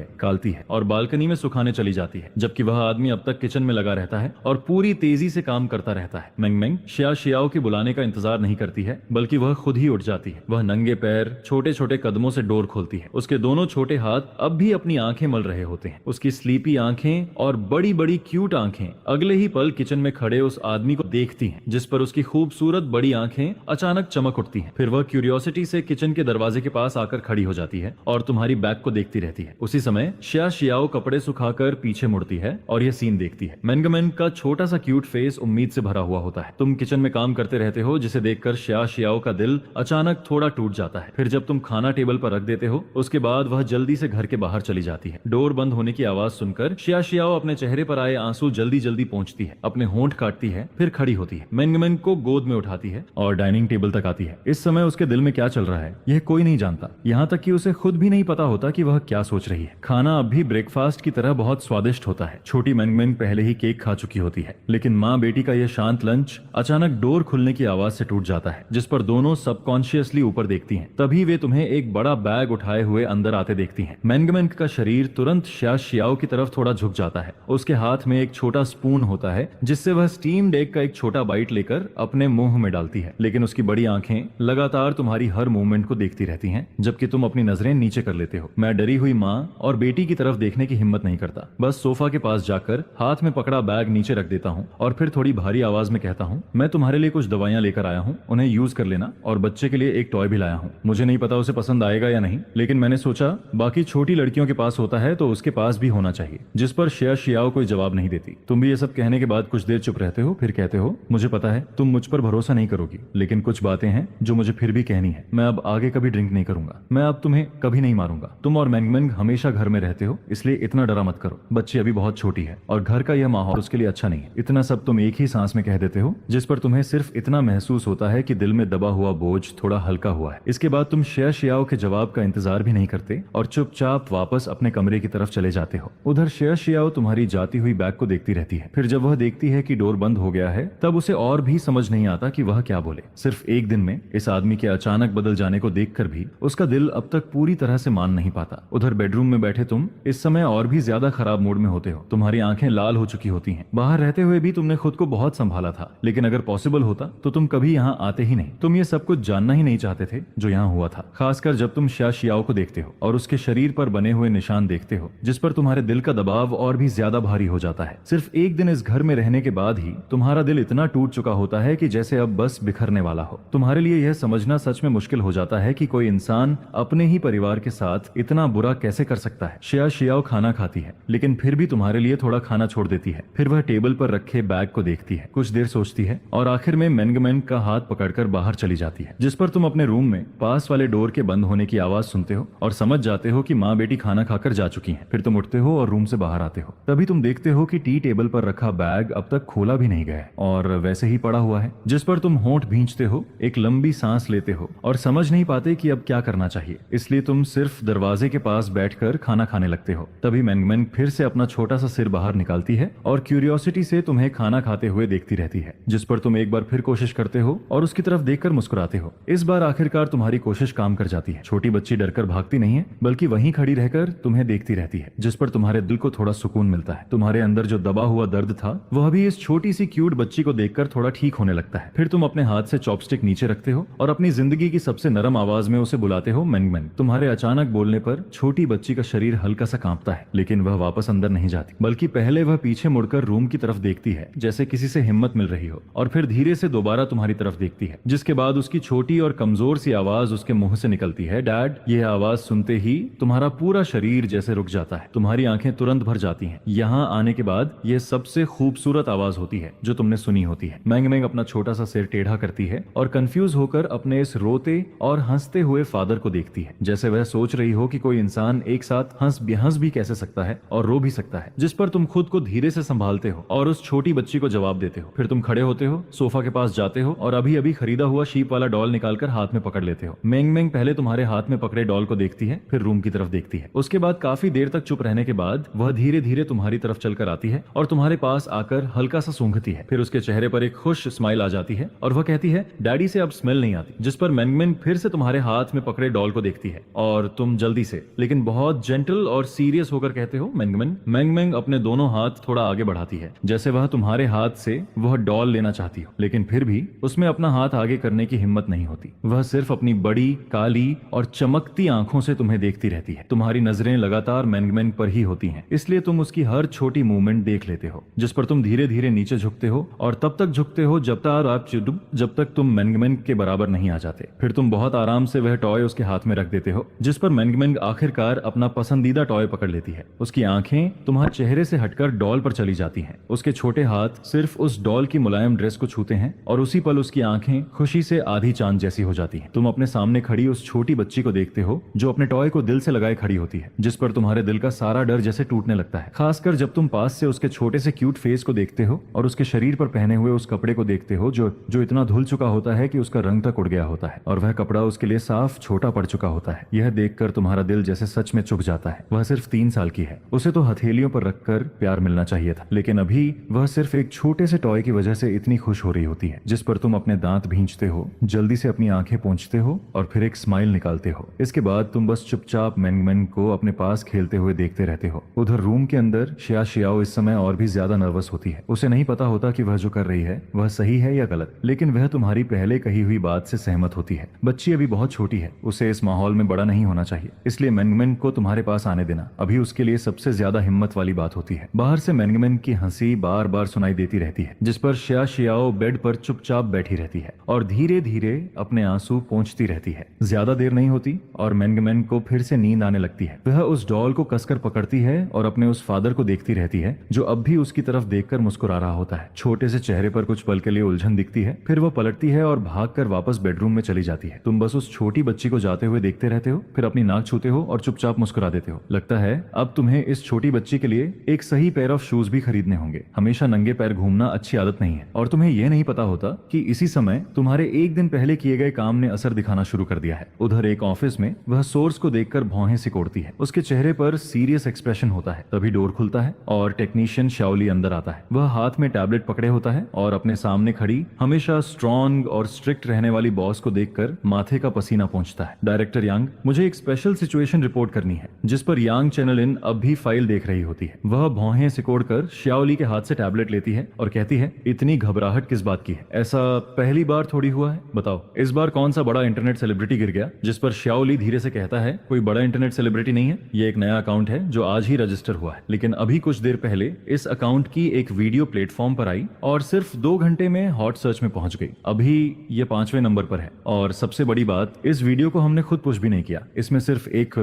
A: है और बालकनी में सुखाने चली जाती है, जबकि वह आदमी अब तक किचन में लगा रहता है और पूरी तेजी से काम करता रहता है। मेंगमेंग शिया शियाओ के बुलाने का इंतजार नहीं करती है, बल्कि वह खुद ही उठ जाती है। वह नंगे पैर छोटे छोटे कदमों से डोर खोलती है। उसके दोनों छोटे हाथ अब भी अपनी आंखें मल रहे होते हैं। उसकी स्लीपी आंखें और बड़ी बड़ी क्यूट आंखें अगले ही पल किचन में खड़े उस आदमी को देखती हैं, जिस पर उसकी खूबसूरत बड़ी आंखें अचानक चमक उठती हैं। फिर वह क्यूरियोसिटी से किचन के दरवाजे के पास आकर खड़ी हो जाती है और तुम्हारी बैग को देखती रहती है। उसी समय शिया शियाओ कपड़े सुखाकर पीछे मुड़ती है और यह सीन देखती है। मेंगमेंग का छोटा सा क्यूट फेस उम्मीद से भरा हुआ होता है। तुम किचन में काम करते रहते हो, जिसे देखकर शिया शियाओ का दिल अचानक थोड़ा टूट जाता है। फिर जब तुम खाना टेबल पर रख देते हो, उसके बाद वह जल्दी से घर के बाहर चली जाती है। डोर बंद होने की आवाज सुनकर शिया शियाओ अपने चेहरे पर आए आंसू जल्दी जल्दी पोंछती है, अपने होंठ काटती है, फिर खड़ी होती है, मेंगमेंग को गोद में उठाती है और डाइनिंग टेबल तक आती है। इस समय उसके दिल में क्या चल रहा है यह कोई नहीं जानता, यहाँ तक कि उसे खुद भी नहीं पता होता कि वह क्या सोच रही है। खाना अब भी ब्रेकफास्ट की तरह बहुत स्वादिष्ट होता है। छोटी मेंगमेंग पहले ही केक खा चुकी होती है, लेकिन माँ बेटी का यह शांत लंच अचानक डोर खुलने की आवाज से टूट जाता है, जिस पर दोनों सबकॉन्शियसली ऊपर देखती हैं। तभी वे तुम्हें एक बड़ा बैग उठाए हुए अंदर आते देखती हैं। मेंगमेंग का शरीर तुरंत शिया शियाओ की तरफ थोड़ा झुक जाता है। उसके हाथ में एक छोटा स्पून होता है, जिससे वह स्टीम्ड एग का एक छोटा बाइट लेकर अपने मुंह में डालती है, लेकिन उसकी बड़ी आंखें लगातार तुम्हारी हर मूवमेंट को देखती रहती हैं, जबकि तुम अपनी नजरें नीचे कर लेते हो। मैं डरी हुई माँ और बेटी की तरफ देखने की हिम्मत नहीं करता, बस सोफा के पास जाकर हाथ में पकड़ा बैग नीचे रख देता हूँ और फिर थोड़ी भारी आवाज में कहता हूँ, मैं तुम्हारे लिए कुछ दवाइयां लेकर आया हूँ, उन्हें यूज कर लेना, और बच्चे के लिए एक टॉय भी लाया हूँ। मुझे नहीं पता उसे पसंद आएगा या नहीं, लेकिन मैंने सोचा बाकी छोटी लड़कियों के पास होता है तो उसके पास भी होना चाहिए। जिस पर शिया शियाओ कोई जवाब नहीं देती। तुम भी ये सब कहने के बाद कुछ देर चुप रहते हो, फिर कहते हो, मुझे पता है तुम मुझ पर भरोसा नहीं करोगी, लेकिन कुछ बातें हैं जो मुझे फिर भी कहनी है। मैं अब आगे कभी ड्रिंक नहीं करूंगा, मैं अब तुम्हें कभी नहीं मारूंगा। तुम और मेंगमेंग हमेशा घर में रहते हो, इसलिए इतना डरा मत करो। बच्ची अभी बहुत छोटी है और घर का यह माहौल उसके लिए अच्छा नहीं है। इतना सब तुम एक ही सांस में कह देते हो, जिस पर तुम्हें सिर्फ इतना महसूस होता है कि दिल में दबा हुआ बोझ थोड़ा हल्का हुआ है। इसके बाद तुम शिया शियाओ के जवाब का इंतजार भी नहीं करते और चुपचाप वापस अपने कमरे की तरफ चले जाते हो। उधर शिया शियाओ तुम्हारी जाती हुई बैग को देखती रहती है। फिर जब वह देखती है कि डोर बंद हो गया है, तब उसे और भी समझ नहीं आता कि वह क्या बोले। सिर्फ एक दिन में इस आदमी के अचानक बदल जाने को देखकर भी उसका दिल अब तक पूरी तरह से मान नहीं पाता। उधर बेडरूम में बैठे तुम इस समय और भी ज्यादा खराब मूड में होते हो। तुम्हारी आंखें लाल हो चुकी होती हैं। बाहर रहते हुए भी तुमने खुद को बहुत संभाला था, लेकिन अगर पॉसिबल होता तो तुम कभी यहाँ आते ही नहीं। तुम ये सब कुछ जानना ही नहीं चाहते थे जो यहाँ हुआ था, खासकर जब तुम शिया शियाओ को देखते हो और उसके शरीर पर बने हुए निशान देखते हो, जिस पर तुम्हारे दिल का दबाव और भी ज्यादा भारी हो जाता है। सिर्फ एक दिन इस घर में रहने के बाद ही तुम्हारा दिल इतना टूट चुका होता है कि जैसे अब बस बिखरने वाला हो। तुम्हारे लिए यह समझना सच में मुश्किल हो जाता है कि कोई इंसान अपने ही परिवार के साथ इतना बुरा कैसे कर सकता है। शिया शियाओ खाना खाती है, लेकिन फिर भी तुम्हारे लिए थोड़ा खाना छोड़ देती है। फिर वह टेबल पर रखे बैग को देखती है, कुछ देर सोचती है और आखिर में मेंगमेंग का हाथ पकड़कर बाहर चली जाती है, जिस पर तुम अपने रूम में पास वाले डोर के बंद होने की आवाज सुनते हो और समझ जाते हो कि माँ बेटी खाना खाकर जा चुकी हैं। फिर तुम उठते हो और रूम से बाहर आते हो। तभी तुम देखते हो कि टी टेबल पर रखा बैग अब तक खोला भी नहीं गया है और वैसे ही पड़ा हुआ है, जिस पर तुम होंठ भींचते हो, एक लंबी सांस लेते हो और समझ नहीं पाते कि अब क्या करना चाहिए। इसलिए तुम सिर्फ दरवाजे के पास बैठकर खाना खाने लगते हो। तभी मेंगमेंग फिर से अपना छोटा सा सिर बाहर निकालती है और क्यूरियोसिटी से तुम्हें खाना खाते हुए देखती रहती है, जिस पर तुम एक बार फिर कोशिश करते हो और उसकी तरफ देखकर मुस्कुराते हो। इस बार आखिरकार तुम्हारी कोशिश काम कर जाती है। छोटी बच्ची डरकर भागती नहीं है, बल्कि वहीं खड़ी रहकर तुम्हें देखती रहती है, जिस पर तुम्हारे दिल को थोड़ा सुकून मिलता है। तुम्हारे अंदर जो दबा हुआ दर्द था, वह भी इस छोटी सी क्यूट बच्ची को देखकर थोड़ा ठीक होने लगता है। फिर तुम अपने हाथ से चॉपस्टिक नीचे रखते हो और अपनी जिंदगी की सबसे नरम आवाज में उसे बुलाते हो मेंगमेंग। तुम्हारे अचानक बोलने पर छोटी बच्ची का शरीर हल्का सा कांपता है, लेकिन वह वापस अंदर नहीं जाती, बल्कि पहले वह पीछे मुड़कर रूम की तरफ देखती है जैसे किसी से हिम्मत मिल रही हो, और फिर धीरे से दोबारा तुम्हारी तरफ देखती है। जिसके बाद उसकी छोटी और कमजोर सी आवाज उसके मुंह से निकलती है, डैड। यह आवाज सुनते ही तुम्हारा पूरा शरीर जैसे रुक जाता है, तुम्हारी आंखें तुरंत भर जाती हैं। यहाँ आने के बाद यह सबसे खूबसूरत आवाज होती है जो तुमने सुनी होती है। मेंगमेंग अपना छोटा सा सिर टेढ़ा करती है और कंफ्यूज होकर अपने इस रोते और हंसते हुए फादर को देखती है, जैसे वह सोच रही हो कि कोई इंसान एक साथ हंस भी कैसे सकता है और रो भी सकता है। जिस पर तुम खुद को धीरे से संभालते हो और उस छोटी बच्ची को जवाब देते हो। फिर तुम खड़े होते हो, सोफा के पास जाते हो और अभी अभी खरीदा हुआ शीप वाला डॉल निकालकर हाथ में पकड़ लेते हो। मेंगमेंग पहले तुम्हारे हाथ में पकड़े डॉल को देखती है, फिर रूम की तरफ देखती है। उसके बाद काफी देर तक चुप रहने के बाद वह धीरे धीरे तुम्हारी तरफ चलकर आती है और तुम्हारे पास आकर हल्का सा सूंघती है। फिर उसके चेहरे पर एक खुश स्माइल आ जाती है और वह कहती है, डैडी से अब स्मेल नहीं आती। जिस पर मेंगमेंग फिर से तुम्हारे हाथ में पकड़े डॉल को देखती है और तुम जल्दी से लेकिन बहुत जेंटल और सीरियस होकर कहते हो, मेंगमेंग। मेंगमेंग अपने दोनों हाथ थोड़ा आगे बढ़ाती है, जैसे वह तुम्हारे हाथ से वह डॉल लेना चाहती हो, लेकिन फिर भी उसमें अपना हाथ आगे करने की हिम्मत नहीं होती। वह सिर्फ अपनी बड़ी काली और चमकती आंखों से तुम्हें देखती रहती है। तुम्हारी नजरें लगातार मेंगमेंग पर ही होती हैं, इसलिए तुम उसकी हर छोटी मूवमेंट देख लेते हो, जिस पर तुम धीरे धीरे नीचे झुकते हो और तब तक झुकते हो जब तक तुम मेंगमेंग के बराबर नहीं आ जाते। फिर तुम बहुत आराम से वह टॉय उसके हाथ में रख देते हो, जिस पर मेंगमेंग आखिरकार अपना पसंदीदा टॉय पकड़ लेती है। उसकी आंखें तुम्हारे चेहरे से हटकर डॉल पर चली जाती हैं। उसके छोटे हाथ सिर्फ उस डॉल की मुलायम ड्रेस को छूते हैं और उसी पल उसकी आंखें खुशी से आधी चांद जैसी हो जाती हैं। तुम अपने सामने खड़ी उस छोटी बच्ची को देखते हो जो अपने टॉय को दिल से लगाए खड़ी होती है, जिस पर तुम्हारे दिल का सारा डर जैसे टूटने लगता है। खासकर जब तुम पास से उसके छोटे से क्यूट फेस को देखते हो और उसके शरीर पर पहने हुए उस कपड़े को देखते हो जो इतना धुल चुका होता है कि उसका रंग तक उड़ गया होता है और वह कपड़ा उसके लिए साफ छोटा पड़ चुका होता है। यह देखकर तुम्हारा दिल जैसे सच में चुक जाता है। वह सिर्फ 3 साल की है, उसे तो हथेलियों पर रखकर प्यार मिलना चाहिए था, लेकिन अभी वह सिर्फ एक छोटे से टॉय की वजह से इतनी खुश हो रही होती है, जिस पर तुम अपने दांत भींचते हो, जल्दी से अपनी आंखें पोंछते हो और फिर एक स्माइल निकालते हो। इसके बाद तुम बस चुपचाप मेंगमेंग को अपने पास खेलते हुए देखते रहते हो। उधर रूम के अंदर शियाओ इस समय और भी ज्यादा नर्वस होती है। उसे नहीं पता होता कि वह जो कर रही है वह सही है या गलत, लेकिन वह तुम्हारी पहले कही हुई बात से सहमत होती है। बच्ची अभी बहुत छोटी है, उसे इस माहौल में बड़ा नहीं होना चाहिए, इसलिए मेंगमेंग को तुम्हारे पास आने देना अभी उसके लिए सबसे ज्यादा हिम्मत वाली बात होती है। बाहर से मेंगमेंग की हंसी बार बार सुनाई देती रहती है, जिस पर शियाओ बेड पर चुपचाप बैठी रहती है और धीरे धीरे अपने आंसू पोंछती रहती है। ज्यादा देर नहीं होती और मेंगमेंग को फिर से नींद आने लगती है। वह उस डॉल को कसकर पकड़ती है और अपने उस फादर को देखती रहती है जो अब भी उसकी तरफ देखकर मुस्कुरा रहा होता है। छोटे से चेहरे पर कुछ पल के लिए उलझन दिखती है, फिर वह पलटती है और भागकर वापस बेडरूम में चली जाती है। तुम बस उस छोटी बच्ची को जाते हुए देखते रहते हो, फिर अपनी नाक छूते हो और चुपचाप मुस्कुरा देते हो। लगता है अब तुम्हें इस छोटी बच्ची के लिए एक सही पेयर ऑफ शूज भी खरीदने होंगे। हमेशा नंगे पैर घूमना अच्छी आदत नहीं है और तुम्हें यह नहीं पता होता कि इसी समय तुम्हारे एक दिन पहले किए गए काम ने असर दिखाना शुरू कर दिया है। उधर एक ऑफिस में वह सोर्स को देखकर भौहें सिकोड़ती है। उसके चेहरे पर सीरियस एक्सप्रेशन होता है। तभी डोर खुलता है और टेक्नीशियन शाओली अंदर आता है। वह हाथ में टैबलेट पकड़े होता है और अपने सामने खड़ी हमेशा स्ट्रॉन्ग और स्ट्रिक्ट रहने वाली बॉस को देखकर माथे का पसीना पहुंचता है। डायरेक्टर यांग, मुझे एक स्पेशल सिचुएशन रिपोर्ट करनी है, जिस पर यांग चैनल इन अब भी फाइल देख रही होती है। वह भौहें सिकोड़कर शाओली के हाथ से टैबलेट लेती है और कहती है, इतनी घबराहट किस बात की है? ऐसा पहली बार थोड़ी हुआ है, बताओ इस बार कौन सा बड़ा इंटरनेट सेलिब्रिटी गिर गया? जिस पर शाओली धीरे से कहता है, कोई बड़ा इंटरनेट सेलिब्रिटी नहीं है, ये एक नया अकाउंट है जो आज ही रजिस्टर हुआ है, लेकिन अभी कुछ देर पहले इस अकाउंट की एक वीडियो प्लेटफॉर्म पर आई और सिर्फ 2 घंटे में हॉट सर्च में पहुंच गई। अभी ये 5वें नंबर पर है और सबसे बड़ी बात, इस वीडियो को हमने खुद पुश भी नहीं किया, इसमें सिर्फ एक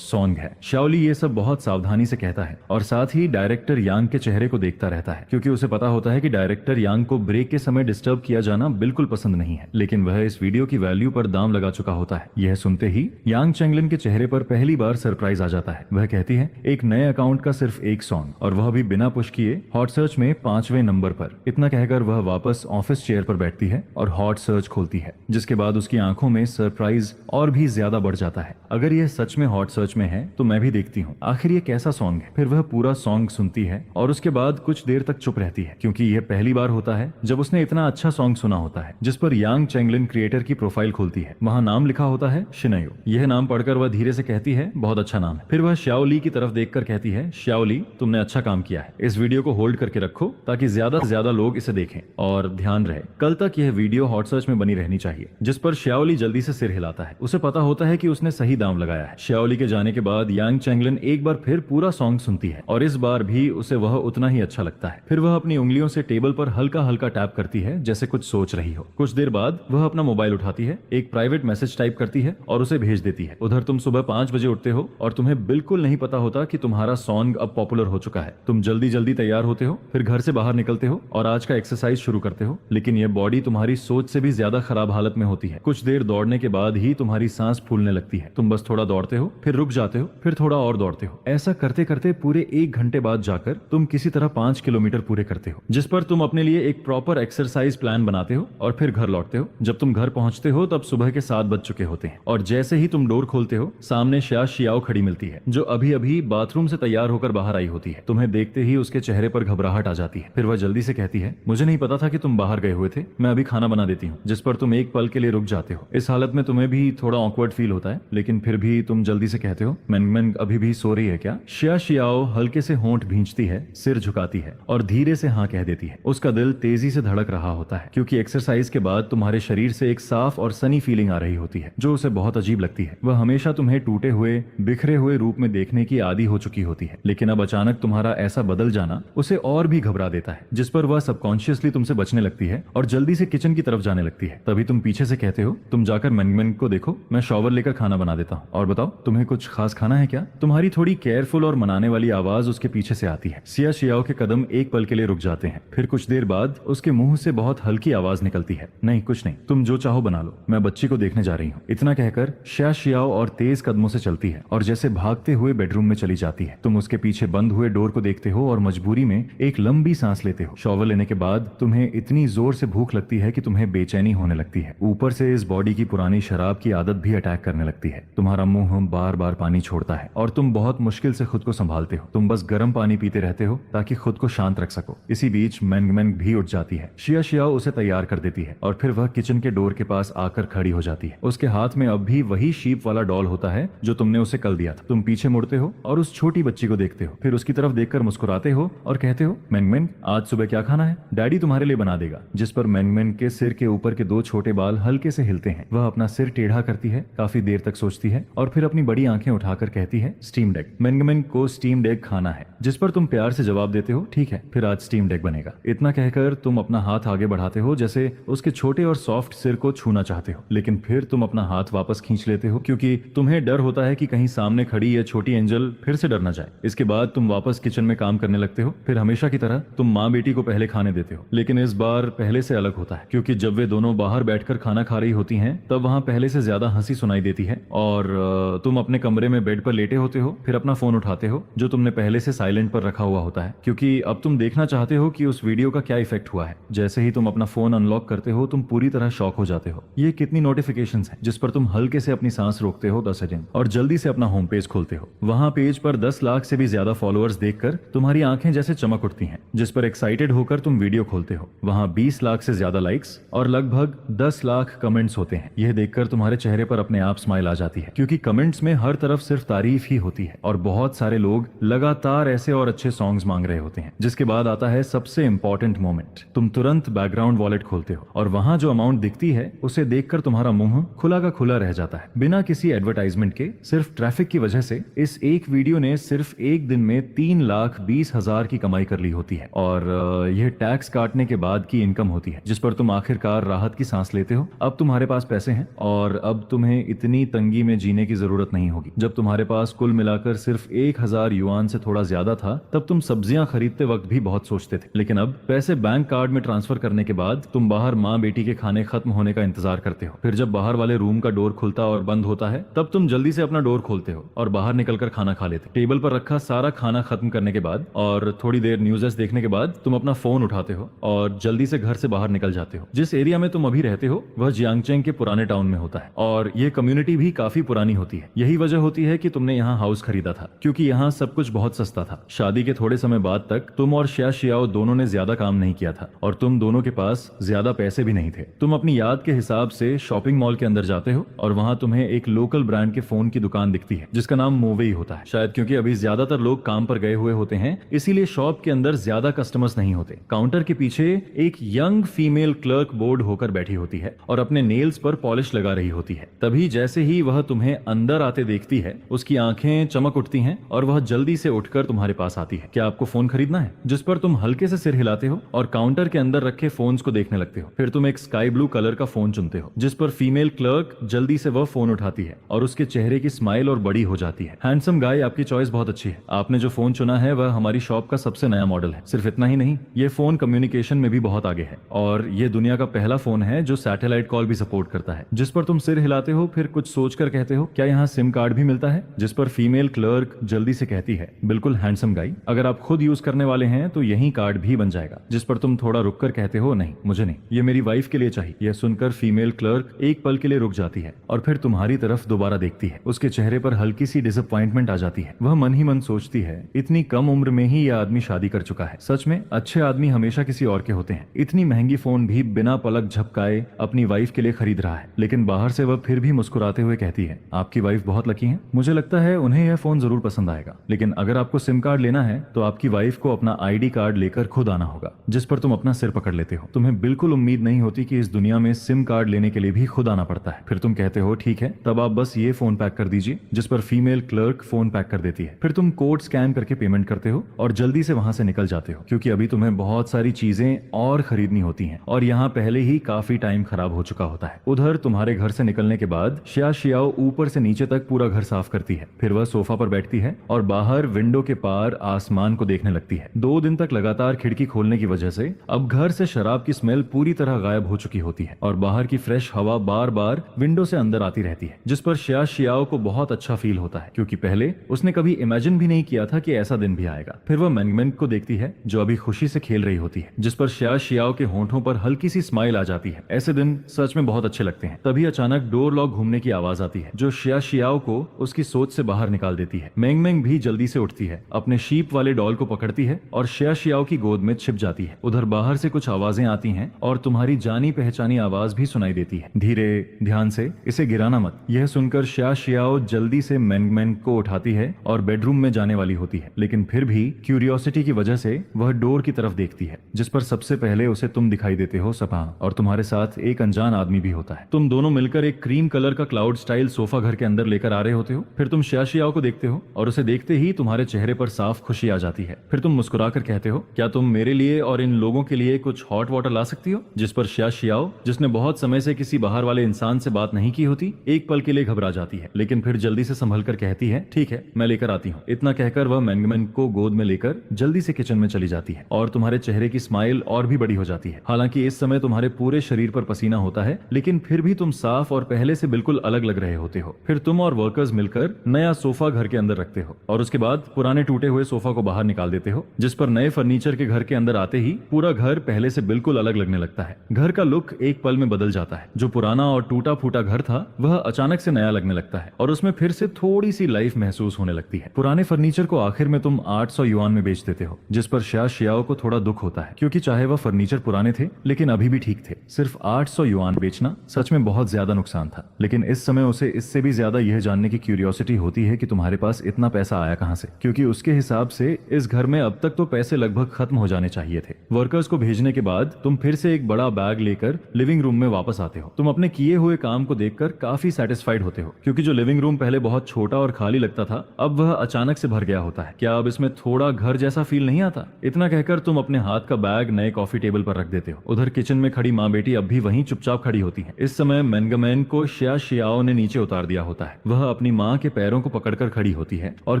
A: सॉन्ग है। शाओली ये सब बहुत सावधानी से कहता है और साथ ही डायरेक्टर यांग के चेहरे को देखता रहता है, क्योंकि उसे पता होता है कि डायरेक्टर यांग को ब्रेक के समय डिस्टर्ब किया जाना बिल्कुल पसंद नहीं है, लेकिन वह इस वीडियो की वैल्यू पर दाम लगा चुका होता है। यह सुनते ही यांग चैंगलिन के चेहरे पर पहली बार सरप्राइज आ जाता है। वह कहती है, एक नए अकाउंट का सिर्फ एक सॉन्ग और वह भी बिना पुश किए हॉट सर्च में 5वें नंबर पर। इतना कहकर वह वापस ऑफिस चेयर पर बैठती है और हॉट सर्च खोलती है, जिसके बाद उसकी आंखों में सरप्राइज और भी ज्यादा बढ़ जाता है। अगर यह सच में हॉट सर्च में है तो मैं भी देखती हूँ आखिर ये कैसा सॉन्ग है। फिर वह पूरा सॉन्ग सुनती है और उसके बाद कुछ देर तक चुप रहती है, क्योंकि यह पहली बार होता है जब उसने इतना अच्छा सॉन्ग सुना होता है। जिस पर यांग चैंगलिन क्रिएटर की प्रोफाइल खुलती है, वहाँ नाम लिखा होता है शिनयो। यह नाम पढ़कर वह धीरे से कहती है, बहुत अच्छा नाम है। फिर वह शाओली की तरफ देखकर कहती है, शाओली तुमने अच्छा काम किया है, इस वीडियो को होल्ड करके रखो ताकि ज्यादा से ज्यादा लोग इसे देखें और ध्यान रहे, कल तक यह वीडियो हॉट सर्च में बनी रहनी चाहिए। जिस पर शाओली जल्दी जल्दी से सिर हिलाता है। उसे पता होता है कि उसने सही दांव लगाया है। श्याओली के जाने के बाद यांग चेंगलिन एक बार फिर पूरा सॉन्ग सुनती है और इस बार भी उसे वह उतना ही अच्छा लगता है। फिर वह अपनी उंगलियों से टेबल पर हल्का हल्का टैप करती है जैसे कुछ सोच रही हो। कुछ देर बाद वह अपना मोबाइल उठाती है, एक प्राइवेट मैसेज टाइप करती है और उसे भेज देती है। उधर तुम सुबह 5 बजे उठते हो और तुम्हें बिल्कुल नहीं पता होता कि तुम्हारा सॉन्ग अब पॉपुलर हो चुका है। तुम जल्दी जल्दी तैयार होते हो, फिर घर से बाहर निकलते हो और आज का एक्सरसाइज शुरू करते हो। लेकिन यह बॉडी तुम्हारी सोच से भी ज्यादा खराब हालत में होती है। कुछ देर दौड़ने के बाद ही तुम्हारी सांस फूलने लगती है। तुम बस थोड़ा दौड़ते हो, फिर रुक जाते हो, फिर थोड़ा और दौड़ते हो। ऐसा करते करते पूरे 1 घंटे बाद जाकर तुम किसी तरह 5 किलोमीटर पूरे करते हो, जिस पर तुम अपने लिए एक प्रॉपर एक्सरसाइज प्लान बनाते हो और फिर घर लौटते हो। जब तुम घर पहुंचते हो तब सुबह के 7 बज चुके होते हैं और जैसे ही तुम डोर खोलते हो सामने श्या शियाओ खड़ी मिलती है, जो अभी अभी बाथरूम से तैयार होकर बाहर आई होती है। तुम्हें देखते ही उसके चेहरे पर घबराहट आ जाती है। फिर वह जल्दी से कहती है, मुझे नहीं पता था कि तुम बाहर गए हुए थे, मैं अभी खाना बना देती हूँ। जिस पर तुम एक पल के लिए रुक जाते हो। इस हालत में तुम्हें भी थोड़ा ऑकवर्ड फील होता है, लेकिन फिर भी तुम जल्दी से कहते हो, मैंगमैन अभी भी सो रही है क्या? श्या शियाओ हल्के से होंठ भींचती है, सिर झुकाती है और धीरे से हाँ कह देती है। उसका दिल तेजी से धड़क रहा होता है क्योंकि एक्सरसाइज के बाद तुम्हारे शरीर से एक साफ और सनी फीलिंग आ रही होती है जो उसे बहुत अजीब लगती है। वह हमेशा तुम्हें टूटे हुए, बिखरे हुए रूप में देखने की आदी हो चुकी होती है, लेकिन अब अचानक तुम्हारा ऐसा बदल जाना उसे और भी घबरा देता है, जिस पर वह सबकॉन्शियसली तुमसे बचने लगती है और जल्दी से किचन की तरफ जाने लगती है। तभी तुम पीछे से कहते हो, तुम जाकर मैंगमैन को देखो, मैं शॉवर लेकर खाना बना देता हूँ। और बताओ, तुम्हें कुछ खास खाना है क्या? तुम्हारी थोड़ी केयरफुल और मनाने वाली आवाज उसके पीछे से आती है। श्या शियाओ के कदम एक पल के लिए रुक जाते हैं। फिर कुछ देर बाद उसके मुंह से बहुत हल्की आवाज निकलती है, नहीं कुछ नहीं, तुम जो चाहो बना लो, मैं बच्ची को देखने जा रही हूँ। इतना कहकर श्या शियाओ और तेज कदमों से चलती है और जैसे भागते हुए बेडरूम में चली जाती है। तुम उसके पीछे बंद हुए डोर को देखते हो और मजबूरी में एक लंबी सांस लेते हो। शॉवर लेने के बाद तुम्हें इतनी जोर से भूख लगती है कि तुम्हें बेचैनी होने लगती है। ऊपर से इस बॉडी की पुरानी शराब की आदत भी अटैक करने लगती है। तुम्हारा मुंह बार बार पानी छोड़ता है और तुम बहुत मुश्किल से खुद को संभालते हो। तुम बस गर्म पानी पीते रहते हो ताकि खुद को शांत रख सको। इसी बीच मैंगमैन भी उठ जाती है। श्या शियाओ उसे तैयार कर देती है और फिर वह किचन के डोर के पास आकर खड़ी हो जाती है। उसके हाथ में अब भी वही शीप वाला डॉल होता है जो तुमने उसे कल दिया था। तुम पीछे मुड़ते हो और उस छोटी बच्ची को देखते हो, फिर उसकी तरफ देखकर मुस्कुराते हो और कहते हो, मैंगमैन आज सुबह क्या खाना है? डैडी तुम्हारे लिए बना देगा। जिस पर मैंगमैन के सिर के ऊपर के 2 छोटे बाल हल्के से हिलते हैं। वह अपना सिर टेढ़ा करती है, काफी देर तक सोचती है और फिर अपनी बड़ी आंखें उठाकर कहती है, स्टीम्ड एग। मैंगमैन को स्टीम्ड एग खाना है, जिस पर तुम प्यार से जवाब देते हो, ठीक है, फिर आज स्टीम्ड एग बनेगा। इतना कहकर तुम अपना हाथ आगे बढ़ाते हो जैसे उसके छोटे और सॉफ्ट सिर को छूना चाहते हो, लेकिन फिर तुम अपना हाथ वापस खींच लेते हो क्योंकि तुम्हें डर होता है कि कहीं सामने खड़ी यह छोटी एंजल फिर से डर ना जाए। इसके बाद तुम वापस किचन में काम करने लगते हो। फिर हमेशा की तरह तुम माँ बेटी को पहले खाने देते हो, लेकिन इस बार पहले से अलग होता है क्योंकि जब वे दोनों बाहर बैठकर खाना खा रही होती हैं तब वहां पहले से ज्यादा हंसी सुनाई देती है और तुम अपने कमरे में बेड पर लेटे होते हो। फिर अपना फोन उठाते हो जो तुमने पहले से साइलेंट पर रखा हुआ होता है क्योंकि अब तुम देखना चाहते हो कि उस वीडियो का क्या इफेक्ट हुआ है। जैसे ही तुम अपना फोन अनलॉक करते हो तुम पूरी तरह शॉक हो जाते हो। ये कितनी नोटिफिकेशंस हैं जिस पर तुम हल्के से अपनी सांस रोकते हो 10 सेकंड और जल्दी से अपना होम पेज खोलते हो। वहां पेज पर 10 लाख से भी ज्यादा फॉलोअर्स देखकर तुम्हारी आंखें जैसे चमक उठती हैं, जिस पर एक्साइटेड होकर तुम वीडियो खोलते हो। वहां 20 लाख से ज्यादा लाइक्स और लगभग 10 लाख कमेंट्स होते हैं। यह देखकर तुम्हारे चेहरे पर अपने आप स्माइल आ जाती है क्योंकि कमेंट्स में हर तरफ सिर्फ तारीफ ही होती है और बहुत सारे लोग लगातार ऐसे और अच्छे सॉन्ग्स मांग रहे होते हैं। जिसके बाद आता है सबसे इंपॉर्टेंट मोमेंट। तुम तुरंत बैकग्राउंड वॉलेट खोलते हो और वहां जो अमाउंट दिखती है उसे देखकर तुम्हारा मुंह खुला का खुला रह जाता है। बिना किसी एडवर्टाइजमेंट के, सिर्फ ट्रैफिक की वजह से इस एक वीडियो ने सिर्फ एक दिन में 3,20,000 की कमाई कर ली होती है और यह टैक्स काटने के बाद की इनकम होती है, जिस पर तुम आखिरकार राहत की सांस लेते हो। अब तुम्हारे पास पैसे हैं और अब तुम्हें इतनी तंगी में जीने की जरूरत नहीं होगी। जब तुम्हारे पास कुल मिलाकर सिर्फ 1,000 युआन से थोड़ा ज्यादा था तब तुम सब्जियां खरीदते वक्त भी बहुत सोचते थे, लेकिन अब पैसे बैंक कार्ड में ट्रांसफर करने के बाद तुम बाहर माँ बेटी के खाने खत्म होने का इंतजार करते हो। फिर जब बाहर वाले रूम का डोर खुलता और बंद होता है तब तुम जल्दी से अपना डोर खोलते हो और बाहर निकलकर खाना खा लेते। टेबल पर रखा सारा खाना खत्म करने के बाद और थोड़ी देर न्यूज़ देखने के बाद तुम अपना फोन उठाते हो और जल्दी से घर से बाहर निकल जाते हो। जिस एरिया में तुम अभी रहते हो वह जियांगचेंग के पुराने टाउन में होता है और ये कम्युनिटी भी काफी पुरानी होती है। यही वजह होती है कि तुमने यहाँ हाउस खरीदा था क्योंकि यहाँ सब कुछ बहुत सस्ता था। शादी के थोड़े समय बाद तक तुम और श्या शियाओ दोनों ने ज्यादा काम नहीं किया था और तुम दोनों के पास ज्यादा पैसे भी नहीं थे। तुम अपनी याद के हिसाब से शॉपिंग मॉल के अंदर जाते हो और वहां तुम्हें एक लोकल ब्रांड के फोन की दुकान दिखती है जिसका नाम मोवेई होता है। शायद क्योंकि अभी ज्यादातर लोग काम पर गए हुए होते हैं इसीलिए शॉप के अंदर ज्यादा कस्टमर्स नहीं होते। काउंटर के पीछे एक यंग फीमेल क्लर्क बोर्ड होकर बैठी होती है और अपने नेल्स पर पॉलिश लगा रही होती है। तभी जैसे ही वह तुम्हें अंदर आते देखती है, उसकी आंखें चमक उठती हैं और वह जल्दी से उठकर तुम्हारे पास आती है। क्या आपको फोन खरीदना है? जिस पर तुम हल्के से सिर हिलाते हो और काउंटर के अंदर रखे फोन्स को देखने लगते हो। फिर तुम एक स्काई ब्लू कलर का फोन चुनते हो, जिस पर फीमेल क्लर्क जल्दी से वह फोन उठाती है और उसके चेहरे की स्माइल और बड़ी हो जाती है। हैंडसम गाय, आपकी चॉइस बहुत अच्छी है। आपने जो फोन चुना है वह हमारी शॉप का सबसे नया मॉडल है। सिर्फ इतना ही नहीं, ये फोन कम्युनिकेशन में भी बहुत आगे है और ये दुनिया का पहला फोन है जो सैटेलाइट कॉल भी सपोर्ट करता है। जिस पर तुम सिर हिलाते हो, फिर कुछ सोचकर कहते हो, क्या यहाँ सिम कार्ड भी मिलता है? जिस पर फीमेल क्लर्क जल्दी से कहती है, बिल्कुल हैंडसम गाय, अगर आप खुद यूज करने वाले हैं तो यही कार्ड भी बन जाएगा। जिस पर तुम थोड़ा रुककर कहते हो, नहीं मुझे नहीं, ये मेरी वाइफ के लिए चाहिए। यह सुनकर फीमेल क्लर्क एक पल के लिए रुक जाती है और फिर तुम्हारी तरफ दोबारा देखती है। उसके चेहरे पर हल्की सी डिसअपॉइंटमेंट आ जाती है। वह मन ही मन सोचती है, इतनी कम उम्र में ही यह आदमी शादी कर चुका है। सच में अच्छे आदमी हमेशा किसी और के होते हैं। इतनी महंगी फोन भी बिना पलक झपकाए अपनी वाइफ के लिए खरीद रहा है। लेकिन बाहर से वह फिर भी मुस्कुराते हुए कहती है, आपकी वाइफ बहुत लकी है। मुझे लगता है उन्हें यह फोन जरूर पसंद आएगा, लेकिन अगर आपको सिम कार्ड लेना है तो आपकी वाइफ को अपना आईडी कार्ड लेकर खुद आना होगा। जिस पर तुम अपना सिर पकड़ लेते हो। तुम्हें बिल्कुल उम्मीद नहीं होती कि इस दुनिया में सिम कार्ड लेने के लिए भी खुद आना पड़ता है। फिर तुम कहते हो, ठीक है, तब आप बस ये फोन पैक कर दीजिए। जिस पर फीमेल क्लर्क फोन पैक कर देती है। फिर तुम कोड स्कैन करके पेमेंट करते हो और जल्दी से वहां से निकल जाते हो, क्योंकि अभी तुम्हें बहुत सारी चीजें और खरीदनी होती हैं और यहाँ पहले ही काफी टाइम खराब हो चुका होता है। उधर तुम्हारे घर से निकलने के बाद शिया शियाओ ऊपर से नीचे तक पूरा घर साफ करती है। फिर वह सोफा पर बैठती है और बाहर विंडो के पार आसमान को देखने लगती है। 2 दिन तक लगातार खिड़की खोलने की वजह से अब घर से शराब की स्मेल पूरी तरह गायब हो चुकी होती है और बाहर की फ्रेश हवा बार बार विंडो से अंदर आती रहती है, जिस पर शिया शियाओ को बहुत अच्छा फील होता है, क्योंकि पहले उसने कभी इमेजिन भी नहीं किया था कि ऐसा दिन भी आएगा। फिर वह मैंगमेंग को देखती है जो अभी खुशी से खेल रही होती है, जिस पर शिया शियाओ के होंठों पर हल्की सी स्माइल आ जाती है। ऐसे दिन सच में बहुत अच्छे लगते हैं। तभी अचानक डोर लॉक घूमने की आवाज आती है जो शिया शियाओ को उसकी सोच से बाहर निकाल देती है। मैंगमेंग भी जल्दी से उठती है, अपने शीप वाले डॉल को पकड़ती है और शिया शियाओ की गोद में छिप जाती है। उधर बाहर से कुछ आवाजें आती हैं और तुम्हारी जानी पहचानी आवाज भी सुनाई देती है। धीरे, ध्यान से, इसे गिराना मत। यह सुनकर शिया शियाओ जल्दी से मैंगमेंग को उठाती है और बेडरूम में जाने वाली होती है, लेकिन फिर भी क्यूरियोसिटी की वजह से वह डोर की तरफ देखती है, जिस पर सबसे पहले उसे तुम दिखाई देते हो सपा, और तुम्हारे साथ एक अनजान आदमी भी होता है। तुम दोनों मिलकर एक क्रीम कलर का क्लाउड स्टाइल सोफा घर के अंदर लेकर आ रहे होते हो। फिर तुम शिया शियाओ को देखते हो और उसे देखते ही तुम्हारे चेहरे पर साफ खुशी आ जाती है। फिर तुम मुस्कुराकर कहते हो, क्या तुम मेरे लिए और इन लोगों के लिए कुछ हॉट वाटर ला सकती हो? जिस पर शिया शियाओ, जिसने बहुत समय से किसी बाहर वाले इंसान से बात नहीं की होती, एक पल के लिए घबरा जाती है, लेकिन फिर जल्दी से संभल कर कहती है, ठीक है, मैं लेकर आती हूँ। इतना कहकर वह मैंगमेंग को गोद में लेकर जल्दी से किचन में चली जाती है और तुम्हारे चेहरे की स्माइल और भी बड़ी हो जाती है। हालांकि इस समय तुम्हारे पूरे शरीर पर पसीना होता है, लेकिन फिर भी तुम साफ और पहले से बिल्कुल अलग लग रहे होते हो। फिर तुम और वर्कर्स मिलकर नया सोफा घर के अंदर रखते हो और उसके बाद पुराने टूटे हुए सोफा को बाहर निकाल देते हो, जिस पर नए फर्नीचर के घर के अंदर आते ही पूरा घर पहले से बिल्कुल अलग लगने लगता है। घर का लुक एक पल में बदल जाता है। जो पुराना और टूटा फूटा घर था वह अचानक से नया लगने लगता है और उसमें फिर से थोड़ी सी लाइफ महसूस होने लगती है। पुराने फर्नीचर को आखिर में तुम 800 युआन में बेच देते हो, जिस पर शिया शियाओ को थोड़ा दुख होता है, क्योंकि चाहे वह फर्नीचर पुराने थे लेकिन अभी भी ठीक थे। सिर्फ 800 युआन बेचना सच में बहुत ज्यादा नुकसान था, लेकिन इस समय उसे इससे भी ज्यादा यह जानने की क्यूरियोसिटी होती है कि तुम्हारे पास इतना पैसा आया कहां से, क्योंकि उसके हिसाब से इस घर में अब तक तो पैसे लगभग खत्म हो जाने चाहिए थे। वर्कर्स को भेजने के बाद तुम फिर से एक बड़ा बैग लेकर लिविंग रूम में वापस आते हो। तुम अपने किए हुए काम को देखकर काफी सेटिस्फाइड होते हो, क्योंकि जो लिविंग रूम पहले बहुत छोटा और खाली लगता था अब वह अचानक से भर गया होता है। क्या अब इसमें थोड़ा घर जैसा फील नहीं आता? इतना कहकर तुम अपने हाथ का बैग नए कॉफी टेबल पर रख देते हो। उधर किचन में खड़ी माँ बेटी अब भी वहीं चुपचाप खड़ी होती है। इस समय मैंगमेंग को शिया शियाओ ने नीचे उतार दिया होता है। वह अपनी माँ के पैरों को पकड़कर खड़ी होती है और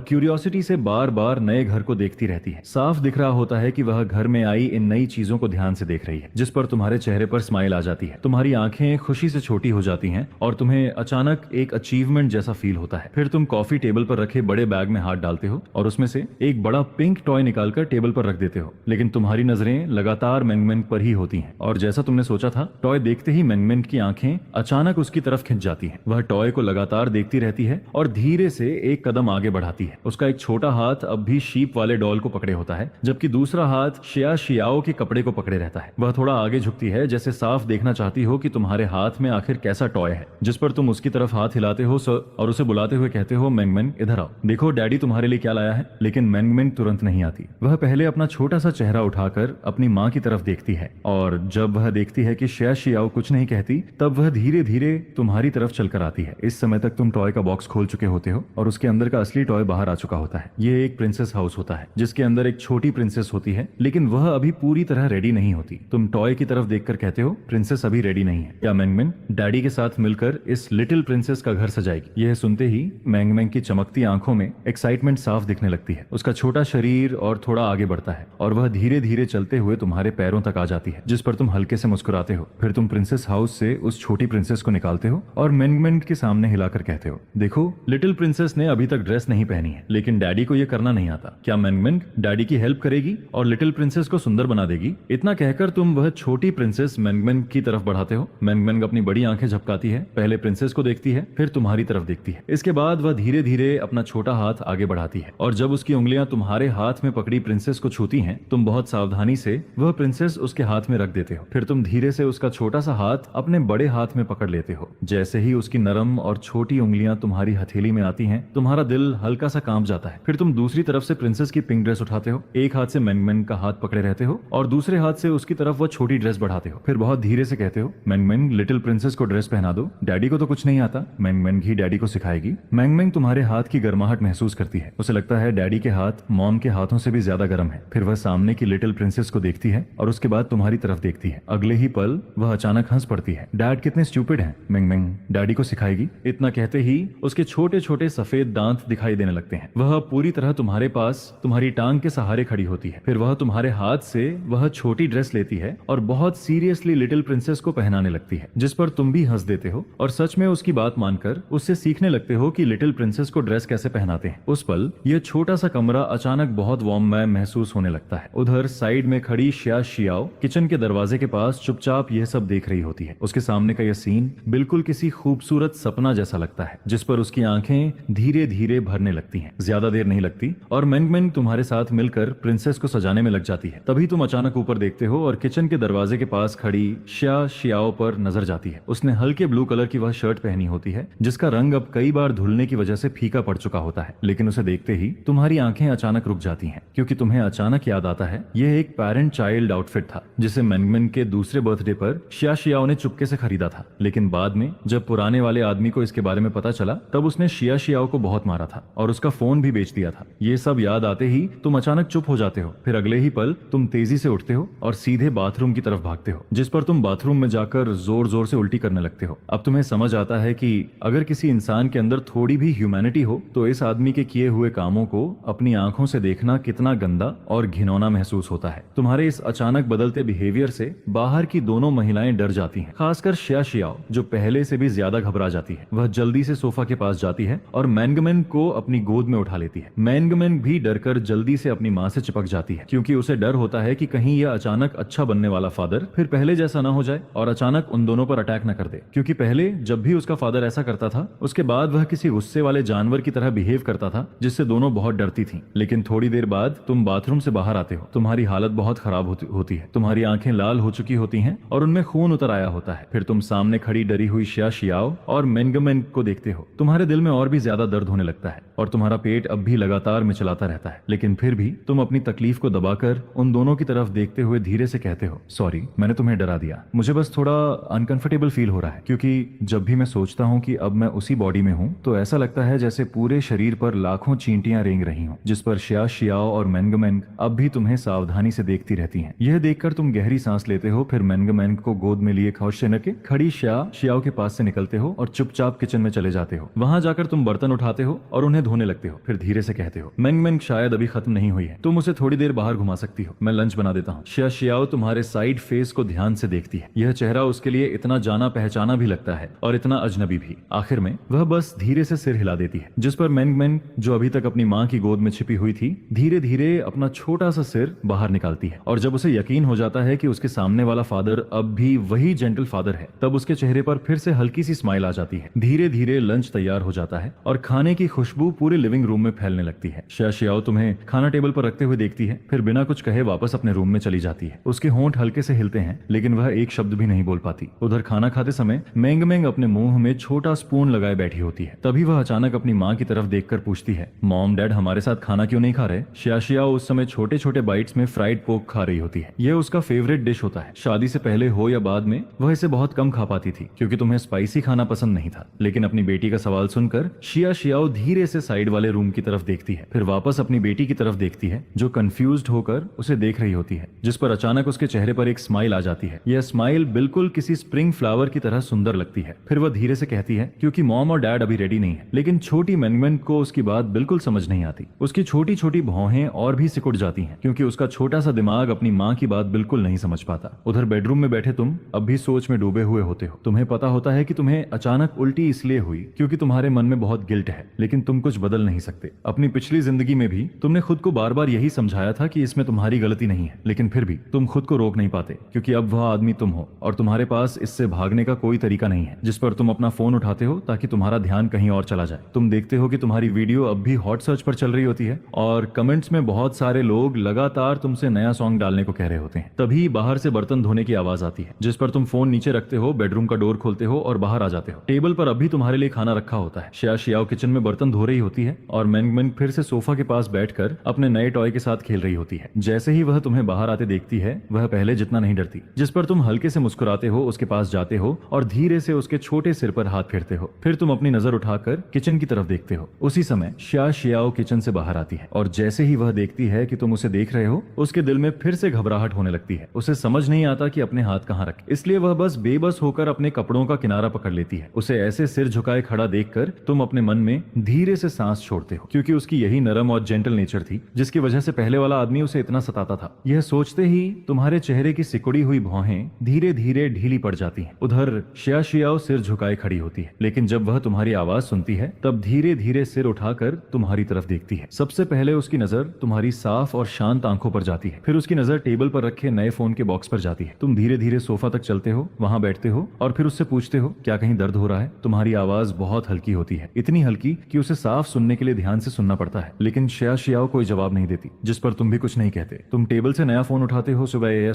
A: क्यूरियोसिटी से बार बार नए घर को देखती रहती है। साफ दिख रहा होता है कि वह घर में आई इन नई चीजों को ध्यान से देख रही है, जिस पर तुम्हारे चेहरे पर स्माइल आ जाती है। तुम्हारी आंखें खुशी से छोटी हो जाती हैं और तुम्हें अचानक एक अचीवमेंट जैसा फील होता है। फिर तुम कॉफी टेबल पर रखे बड़े बैग में हाथ डालते हो और उसमें से एक बड़ा पिंक टॉय निकालकर टेबल पर रख देते हो, लेकिन तुम्हारी नजरें लगातार मैंगमेंग पर ही होती हैं और जैसा तुमने सोचा था, टॉय देखते ही मैंगमेंग की आंखें अचानक उसकी तरफ खिंच जाती हैं। वह टॉय को लगातार देखती रहती है और धीरे से एक कदम आगे बढ़ाती है। उसका एक छोटा हाथ अब भी शीप वाले डॉल को पकड़े होता है, जबकि दूसरा हाथ शिया शियाओ के कपड़े को पकड़े रहता है। वह थोड़ा आगे झुकती है, जैसे साफ देखना चाहती हो कि तुम्हारे हाथ में आखिर कैसा टॉय है, जिस पर तुम उसकी तरफ हाथ हिलाते हो और उसे बुलाते हुए कहते हो, मैंगमेंग इधर आओ, देखो डैडी तुम्हारे लिए क्या लाया है। लेकिन मैंगमेंग तुरंत नहीं आती। वह पहले अपना छोटा सा चेहरा उठाकर अपनी माँ की तरफ देखती है और जब वह देखती है कि शिया शियाओ कुछ नहीं कहती, तब तब वह धीरे धीरे तुम्हारी तरफ चलकर आती है। इस समय तक तुम टॉय का बॉक्स खोल चुके होते हो और उसके अंदर का असली टॉय बाहर आ चुका होता है। ये एक प्रिंसेस हाउस होता है जिसके अंदर एक छोटी प्रिंसेस होती है, लेकिन वह अभी पूरी तरह रेडी नहीं होती। तुम टॉय की तरफ देखकर कहते हो प्रिंसेस अभी रेडी नहीं है, क्या मैंगमैंग डैडी के साथ मिलकर इस लिटिल प्रिंसेस का घर सजाएगी। यह सुनते ही मैंगमैंग की चमकती आंखों में एक्साइटमेंट साफ दिखने लगती है। उसका छोटा शरीर और थोड़ा आगे बढ़ता है और वह धीरे धीरे चलते हुए तुम्हारे पैरों तक आ जाती है, जिस पर तुम हल्के से मुस्कुराते हो। फिर तुम प्रिंसेस हाउस से उस छोटी प्रिंसेस को निकालते हो और मैंगमैंग के सामने हिलाकर कहते हो, देखो लिटिल प्रिंसेस ने अभी तक ड्रेस नहीं पहनी है, लेकिन डैडी को यह करना नहीं आता। क्या मैंगमैंग डैडी की हेल्प करेगी और लिटिल प्रिंसेस को सुंदर बना देगी। इतना कहकर तुम वह छोटी प्रिंसेस मैंगमैंग की तरफ बढ़ाते हो। मैंगमैंग अपनी बड़ी आंखें झपकाती है, पहले प्रिंसेस को देखती है, फिर तुम्हारी तरफ देखती है। इसके बाद वह धीरे धीरे अपना छोटा हाथ आगे बढ़ाती है और जब उसकी उंगलियां तुम्हारे हाथ में पकड़ी प्रिंसेस को छूती हैं, तुम बहुत सावधानी से वह प्रिंसेस उसके हाथ में रख देते हो। फिर तुम धीरे से उसका छोटा सा हाथ अपने बड़े हाथ में पकड़ लेते हो। जैसे ही उसकी नरम और छोटी उंगलियां तुम्हारी हथेली में आती हैं, तुम्हारा दिल हल्का सा कांप जाता है। फिर तुम दूसरी तरफ से प्रिंसेस की पिंक ड्रेस उठाते हो, एक हाथ से मैंगमैंग का हाथ पकड़े रहते हो और दूसरे हाथ से उसकी तरफ वह छोटी ड्रेस बढ़ाते हो। फिर बहुत धीरे से कहते हो, मैंगमैंग लिटिल प्रिंसेस को ड्रेस पहना दो, डैडी को तो कुछ नहीं आता, मैंगमैंग ही डैडी को सिखाएगी। मैंगमैंग तुम्हारे हाथ की गर्माहट महसूस करती है। उसे लगता है डैडी के हाथ मॉम के हाथों से भी ज्यादा गर्म है। फिर वह सामने की लिटिल प्रिंसेस को देखती है और उसके बाद तुम्हारी तरफ देखती है। अगले ही पल वह अचानक हंस पड़ती है। डैड कितने स्टूपिड हैं, मैंगमैंग डैडी को सिखाएगी। इतना कहते ही उसके छोटे छोटे सफेद दांत दिखाई देने लगते हैं। वह पूरी तरह तुम्हारे पास तुम्हारी टांग के सहारे खड़ी होती है। फिर वह तुम्हारे हाथ से वह छोटी ड्रेस लेती है और बहुत सीरियसली लिटिल प्रिंसेस को पहनाने लगती है, जिस पर तुम भी हंस देते हो और सच में उसकी बात मानकर उससे सीखने लगते हो कि लिटिल प्रिंसेस को ड्रेस कैसे पहनाते हैं। उस पल यह छोटा सा कमरा अचानक बहुत वार्म महसूस होने लगता है। उधर साइड में खड़ी शिया शियाओ किचन के दरवाजे के पास चुपचाप यह सब देख रही होती है। उसके सामने का यह सीन बिल्कुल किसी खूबसूरत सपना जैसा लगता है, जिस पर उसकी आंखें धीरे धीरे भरने लगती हैं। ज्यादा देर नहीं लगती और मैंगमैंग तुम्हारे साथ मिलकर प्रिंसेस को सजाने में लग जाती है। तभी तुम अचानक ऊपर देखते हो और किचन के दरवाजे के पास खड़ी शिया शियाओ पर नजर जाती है। उसने हल्के ब्लू कलर की वह शर्ट पहनी होती है, जिसका रंग अब कई बार धुलने की वजह से फीका पड़ चुका होता है। लेकिन उसे देखते ही तुम्हारी आंखें अचानक रुक जाती हैं, क्योंकि तुम्हें अचानक याद आता है यह एक पेरेंट चाइल्ड आउटफिट था, जिसे मैंगमैंग के दूसरे बर्थडे पर शिया शियाओ ने चुपके से खरीदा था। लेकिन बाद में जब पुराने वाले आदमी को इसके बारे में पता चला, तब उसने शिया शियाओ को बहुत मारा था और उसका फोन भी बेच दिया था। ये सब याद आते ही तुम अचानक चुप हो जाते हो। फिर अगले ही पल तुम तेजी से उठते हो और सीधे बाथरूम की तरफ भागते हो, जिस पर तुम बाथरूम में जाकर जोर जोर से उल्टी करने लगते हो। अब तुम्हें समझ आता है कि अगर किसी इंसान के अंदर थोड़ी भी ह्यूमैनिटी हो तो इस आदमी के किए हुए कामों को अपनी आंखों से देखना कितना गंदा और घिनौना महसूस होता है। तुम्हारे इस अचानक बदलते बिहेवियर से बाहर की दोनों महिलाएं डर जाती हैं, खासकर शिया शियाओ जो पहले से भी ज्यादा घबरा जाती है। वह जल्दी से सोफा के पास जाती है और मैंगमैंग को अपनी गोद में उठा लेती है। मैंगमैंग भी डरकर जल्दी से अपनी माँ से चिपक जाती है, क्योंकि उसे डर होता है कि कहीं यह अचानक अच्छा बनने वाला फादर फिर पहले जैसा ना हो जाए और अचानक उन दोनों पर अटैक न कर दे। क्योंकि पहले जब भी उसका फादर ऐसा करता था, उसके बाद वह किसी गुस्से वाले जानवर की तरह बिहेव करता था, जिससे दोनों बहुत डरती थीं। लेकिन थोड़ी देर बाद तुम बाथरूम से बाहर आते हो। तुम्हारी हालत बहुत खराब होती है। तुम्हारी आंखें लाल हो चुकी होती हैं और उनमें खून उतर आया होता है। फिर तुम सामने खड़ी डरी हुई शिया शियाओ और मैंगमैंग को देखते हो। तुम्हारे दिल में और भी ज्यादा दर्द होने लगता है और तुम्हारा पेट अब भी लगातार मिचलाता रहता है। लेकिन फिर भी तुम अपनी तकलीफ को दबाकर उन दोनों की तरफ देखते हुए धीरे से कहते हो, सॉरी मैंने तुम्हें डरा दिया। मुझे बस थोड़ा अनकंफर्टेबल फील हो रहा है, क्योंकि जब भी मैं सोचता हूँ कि अब मैं उसी बॉडी में हूँ तो ऐसा लगता है जैसे पूरे शरीर पर लाखों चींटियां रेंग रही हूँ, जिस पर शिया शियाओ और मैंगमैंग अब भी तुम्हें सावधानी से देखती रहती हैं। यह देखकर तुम गहरी सांस लेते हो। फिर मैंगमैंग को गोद में लिए खौशे के खड़ी शिया शियाओ के पास से निकलते हो और चुपचाप किचन में चले जाते हो। वहां जाकर तुम बर्तन उठाते हो और उन्हें धोने लगते हो। फिर धीरे से कहते हो, मैंगमैंग शायद अभी खत्म नहीं हुई है, तुम उसे थोड़ी देर बाहर घुमा सकती हो, मैं लंच बना देता हूँ। शिया शियाओ तुम्हारे साइड फेस को ध्यान से देखती है। यह चेहरा उसके लिए इतना जाना पहचाना भी लगता है और इतना अजनबी भी। आखिर में वह बस धीरे से सिर हिला देती है, जिस पर मैंगमैंग जो अभी तक अपनी माँ की गोद में छिपी हुई थी, धीरे धीरे अपना छोटा सा सिर बाहर निकालती है। और जब उसे यकीन हो जाता है कि उसके सामने वाला फादर अब भी वही जेंटल फादर है, तब उसके चेहरे पर फिर से हल्की सी स्माइल आ जाती है। धीरे धीरे लंच तैयार हो जाता है और खाने की खुशबू पूरे लिविंग रूम में फैलने लगती है। शिया शियाओ तुम्हें खाना टेबल पर रखते हुए देखती है, फिर बिना कुछ कहे वापस अपने रूम में चली जाती है। उसके होंठ हल्के से हिलते हैं, लेकिन वह एक शब्द भी नहीं बोल पाती। उधर खाना खाते समय मैंगमैंग अपने मुंह में छोटा स्पून लगाए बैठी होती है। तभी वह अचानक अपनी माँ की तरफ देखकर पूछती है, मॉम डैड हमारे साथ खाना क्यों नहीं खा रहे? शिया शियाओ उस समय छोटे छोटे बाइट्स में फ्राइड पोर्क खा रही होती है। यह उसका फेवरेट डिश होता है। शादी से पहले हो या बाद में वह इसे बहुत कम खा पाती थी क्योंकि तुम्हें स्पाइसी खाना पसंद नहीं था। लेकिन अपनी बेटी का सवाल सुनकर शिया शियाओ धीरे से साइड वाले रूम की तरफ देखती है, फिर वापस अपनी बेटी की तरफ देखती है जो कंफ्यूज्ड होकर उसे देख रही होती है, जिस पर अचानक उसके चेहरे पर एक स्माइल आ जाती है। यह स्माइल बिल्कुल किसी स्प्रिंग फ्लावर की तरह सुंदर लगती है। फिर वह धीरे से कहती है, क्योंकि मॉम और डैड अभी रेडी नहीं है। लेकिन छोटी मैंगमैन को उसकी बात बिल्कुल समझ नहीं आती। उसकी छोटी छोटी भौहें और भी सिकुड़ जाती हैं क्योंकि उसका छोटा सा दिमाग अपनी माँ की बात बिल्कुल नहीं समझ पाता। उधर बेडरूम में बैठे तुम अब भी सोच में डूबे हुए होते हो। तुम्हें पता होता है कि तुम्हें अचानक उल्टी इसलिए हुई क्योंकि तुम्हारे मन में बहुत गिल्ट है, लेकिन तुम कुछ बदल नहीं सकते। अपनी पिछली जिंदगी में भी तुमने खुद को बार बार यही समझाया था कि इसमें तुम्हारी गलती नहीं है, लेकिन फिर भी तुम खुद को रोक नहीं पाते क्योंकि अब वह आदमी तुम हो और तुम्हारे पास इससे भागने का कोई तरीका नहीं है। जिस पर तुम अपना फोन उठाते हो ताकि तुम्हारा ध्यान कहीं और चला जाए। तुम देखते हो कि तुम्हारी वीडियो अब भी हॉट सर्च पर चल रही होती है और कमेंट्स में बहुत सारे लोग लगातार तुमसे नया सॉन्ग डालने को कह रहे होते हैं। तभी बाहर से बर्तन धोने की आवाज आती है, जिस पर तुम फोन नीचे रखते हो, बेडरूम का डोर खोलते हो और बाहर आ जाते हो। टेबल पर अभी तुम्हारे लिए खाना रखा होता है। शिया शियाओ किचन में बर्तन धो रही होती है और मैंगमैन फिर से सोफा के पास बैठकर अपने नए टॉय के साथ खेल रही होती है। जैसे ही वह तुम्हें बाहर आते देखती है, वह पहले जितना नहीं डरती। जिस पर तुम हल्के से मुस्कुराते हो, उसके पास जाते हो और धीरे से उसके छोटे सिर पर हाथ फेरते हो। फिर तुम अपनी नजर उठाकर किचन की तरफ देखते हो। उसी समय शिया शियाओ किचन से बाहर आती है और जैसे ही वह देखती है कि तुम उसे देख रहे हो, उसके दिल में फिर से घबराहट होने लगती है। उसे समझ नहीं आता कि अपने हाथ कहाँ रखे, इसलिए वह बस बेबस होकर अपने कपड़ों का किनारा पकड़ लेती है। उसे ऐसे सिर झुकाए खड़ा देखकर तुम अपने मन में धीरे से सांस छोड़ते हो क्योंकि उसकी यही नरम और जेंटल नेचर थी जिसकी वजह से पहले वाला आदमी उसे इतना सताता था। यह सोचते ही तुम्हारे चेहरे की सिकुड़ी हुई भौहें धीरे धीरे ढीली पड़ जाती हैं। उधर शिया शियाओ सिर झुकाए खड़ी होती है, लेकिन जब वह तुम्हारी आवाज सुनती है तब धीरे धीरे सिर उठाकर तुम्हारी तरफ देखती है। सबसे पहले उसकी नजर तुम्हारी साफ और शांत आंखों पर जाती है, फिर उसकी नजर टेबल पर रखे नए फोन के बॉक्स पर जाती है। तुम धीरे धीरे सोफा तक चलते हो, वहां बैठते हो और फिर उससे पूछते हो, क्या कहीं दर्द हो रहा है? तुम्हारी आवाज बहुत हल्की होती है, इतनी हल्की कि उसे साफ सुनने के लिए ध्यान से सुनना पड़ता है। लेकिन शिया शियाओ कोई जवाब नहीं देती, जिस पर तुम भी कुछ नहीं कहते। तुम टेबल से नया फोन उठाते हो, सुबह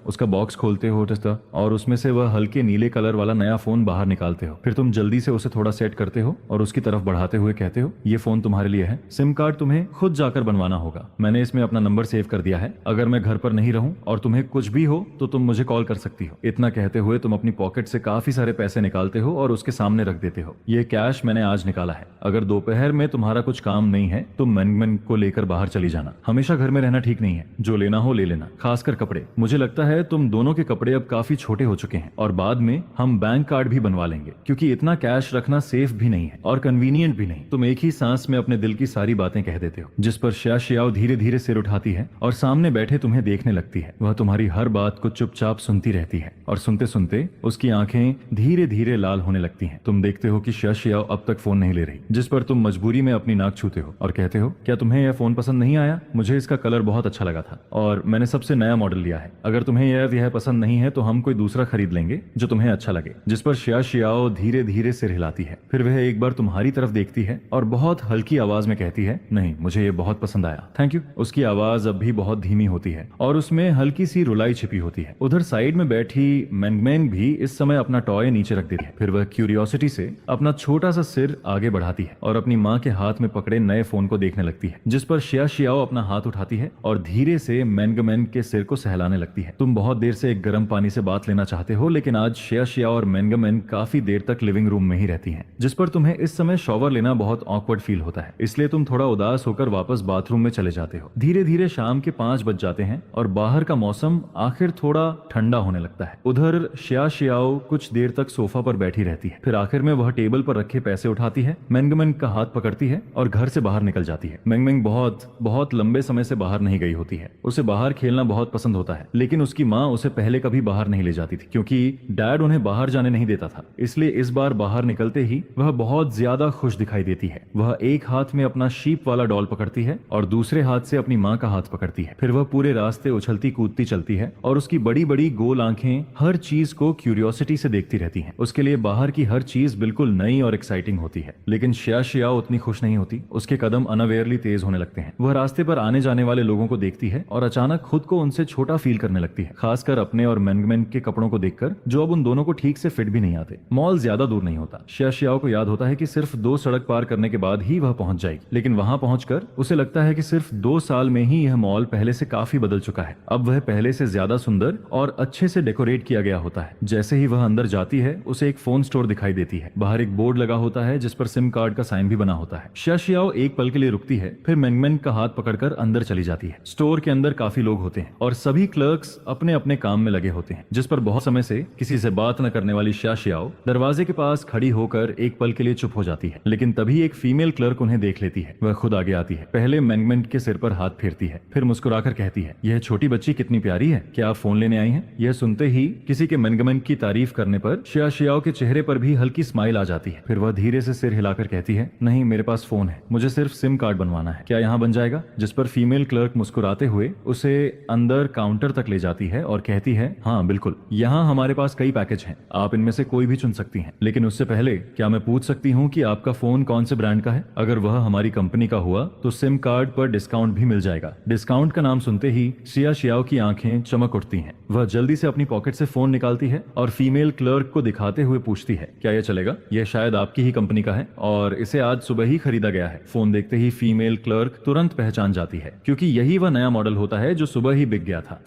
A: उसका बॉक्स खोलते हो और उसमें से वह हल्के नीले कलर वाला नया फोन बाहर निकालते हो। फिर तुम जल्दी से उसे थोड़ा सेट करते हो और उसकी तरफ बढ़ाते हुए कहते हो, ये फोन तुम्हारे लिए है, सिम कार्ड तुम्हें खुद जाकर बनवाना होगा। मैंने इसमें अपना नंबर सेव कर दिया है, अगर मैं घर पर नहीं रहूं और तुम्हें कुछ भी हो तो तुम मुझे कॉल कर सकती हो। इतना कहते हुए तुम अपनी पॉकेट से काफी सारे पैसे निकालते हो और उसके सामने रख देते हो। ये कैश मैंने आज निकाला है, अगर दोपहर में तुम्हारा कुछ काम नहीं है तो मैंगमैन को लेकर बाहर चली जाना। हमेशा घर में रहना ठीक नहीं है, जो लेना हो ले लेना, खासकर कपड़े। मुझे लगता है तुम दोनों के कपड़े अब काफी छोटे हो चुके हैं और बाद में हम बैंक कार्ड भी बनवा लेंगे क्योंकि इतना कैश रखना सेफ भी नहीं है और कन्वीनियंट भी नहीं। तुम एक ही सांस में अपने दिल की सारी बातें कह देते हो, जिस पर शिया शियाओ धीरे धीरे सिर उठाती है और सामने बैठे तुम्हें देखने लगती है। वह तुम्हारी हर बात को चुपचाप सुनती रहती है और सुनते सुनते उसकी आंखें धीरे धीरे लाल होने लगती हैं। तुम देखते हो कि शिया शियाओ अब तक फोन नहीं ले रही, जिस पर तुम मजबूरी में अपनी नाक छूते हो और कहते हो, क्या तुम्हें यह फोन पसंद नहीं आया? मुझे इसका कलर बहुत अच्छा लगा था और मैंने सबसे नया मॉडल लिया है। अगर तुम्हें यह पसंद नहीं है तो हम कोई दूसरा खरीद लेंगे जो तुम्हें अच्छा लगे। जिस पर शिया शियाओ धीरे धीरे सिर हिलाती है। फिर वह एक बार तुम्हारी तरफ देखती है और बहुत हल्की आवाज में कहती है, नहीं, मुझे ये बहुत पसंद आया, थैंक यू। उसकी आवाज अब भी बहुत धीमी होती है और उसमें हल्की सी रुलाई छिपी होती है। उधर साइड में बैठी मैंगमैन भी इस समय अपना टॉय नीचे रख देती है। फिर वह क्यूरियोसिटी से अपना छोटा सा सिर आगे बढ़ाती है और अपनी माँ के हाथ में पकड़े नए फोन को देखने लगती है, जिस पर शिया शियाओ अपना हाथ उठाती है और धीरे से मैंगमैन के सिर को सहलाने लगती है। तुम बहुत देर से एक गर्म पानी से बात लेना चाहते हो, लेकिन आज शिया शियाओ और मैंगमैन काफी देर तक लिविंग रूम में ही रहती हैं, जिस पर तुम्हें इस समय शॉवर लेना बहुत ऑकवर्ड फील होता है, इसलिए तुम थोड़ा उदास होकर वापस बाथरूम में चले जाते हो। धीरे धीरे शाम के 5 बज जाते हैं और बाहर का मौसम आखिर थोड़ा ठंडा होने लगता है। उधर शिया शियाओ कुछ देर तक सोफा पर बैठी रहती है, फिर आखिर में वह टेबल पर रखे पैसे उठाती है, मैंगमैन का हाथ पकड़ती है और घर से बाहर निकल जाती है। मैंगमैन बहुत लंबे समय से बाहर नहीं गई होती है। उसे बाहर खेलना बहुत पसंद होता है, लेकिन उसकी माँ उसे पहले कभी बाहर नहीं ले जाती थी क्योंकि डैड उन्हें बाहर जाने नहीं देता था। इसलिए इस बार बाहर निकलते ही वह बहुत ज्यादा खुश दिखाई देती है। वह एक हाथ में अपना शीप वाला डॉल पकड़ती है और दूसरे हाथ से अपनी माँ का हाथ पकड़ती है। फिर वह पूरे रास्ते उछलती कूदती चलती है और उसकी बड़ी बड़ी गोल आंखें हर चीज को क्यूरियोसिटी से देखती रहती हैं। उसके लिए बाहर की हर चीज बिल्कुल नई और एक्साइटिंग होती है। लेकिन शिया शियाओ उतनी खुश नहीं होती। उसके कदम अनअवेयरली तेज होने लगते हैं। वह रास्ते पर आने जाने वाले लोगों को देखती है और अचानक खुद को उनसे छोटा फील करने लगती है, खासकर अपने और मैंगमैन के कपड़ों को देखकर जो अब उन दोनों को ठीक से फिट भी नहीं आते। मॉल ज्यादा दूर नहीं होता। शिया शियाओ को याद होता है कि सिर्फ 2 सड़क पार करने के बाद ही वह पहुंच जाएगी, लेकिन वहां पहुंचकर उसे लगता है कि सिर्फ 2 साल में ही यह मॉल पहले से काफी बदल चुका है। अब वह पहले से ज्यादा सुंदर और अच्छे से डेकोरेट किया गया होता है। जैसे ही वह अंदर जाती है उसे एक फोन स्टोर दिखाई देती है। बाहर एक बोर्ड लगा होता है जिस पर सिम कार्ड का साइन भी बना होता है। शियाओ एक पल के लिए रुकती है, फिर मेंगमेंग का हाथ पकड़कर अंदर चली जाती है। स्टोर के अंदर काफी लोग होते हैं और सभी क्लर्क्स अपने अपने काम में लगे होते हैं, जिस पर बहुत समय से किसी से बात न करने वाली शियाओ दरवाजे के पास खड़ी होकर एक पल के लिए चुप हो जाती है। लेकिन तभी एक फीमेल क्लर्क उन्हें देख लेती है। वह खुद आगे आती है, पहले मेंगमेंट के सिर पर हाथ फेरती है, फिर मुस्कुराकर कहती है, यह छोटी बच्ची कितनी प्यारी है, क्या आप फोन लेने आई हैं? यह सुनते ही किसी के मेंगमेंट की तारीफ करने पर शियाओ के चेहरे पर भी हल्की स्माइल आ जाती है। फिर वह धीरे से सिर हिलाकर कहती है, नहीं, मेरे पास फोन है, मुझे सिर्फ सिम कार्ड बनवाना है, क्या यहाँ बन जाएगा? जिस पर फीमेल क्लर्क मुस्कुराते हुए उसे अंदर काउंटर तक ले जाती है और कहती है, हाँ बिल्कुल, यहाँ हमारे पास कई पैकेज हैं, आप इनमें से कोई भी चुन सकती हैं। लेकिन उससे पहले क्या मैं पूछ सकती हूँ कि आपका फोन कौन से ब्रांड का है? अगर वह हमारी कंपनी का हुआ तो सिम कार्ड पर डिस्काउंट भी मिल जाएगा। डिस्काउंट का नाम सुनते ही शियाओ की आंखें चमक उठती हैं। वह जल्दी से अपनी पॉकेट से फोन निकालती है और फीमेल क्लर्क को दिखाते हुए पूछती है, क्या यह चलेगा? यह शायद आपकी ही कंपनी का है और इसे आज सुबह ही खरीदा गया है। फोन देखते ही फीमेल क्लर्क तुरंत पहचान जाती है, क्योंकि यही वह नया मॉडल होता है जो सुबह ही बिक गया था।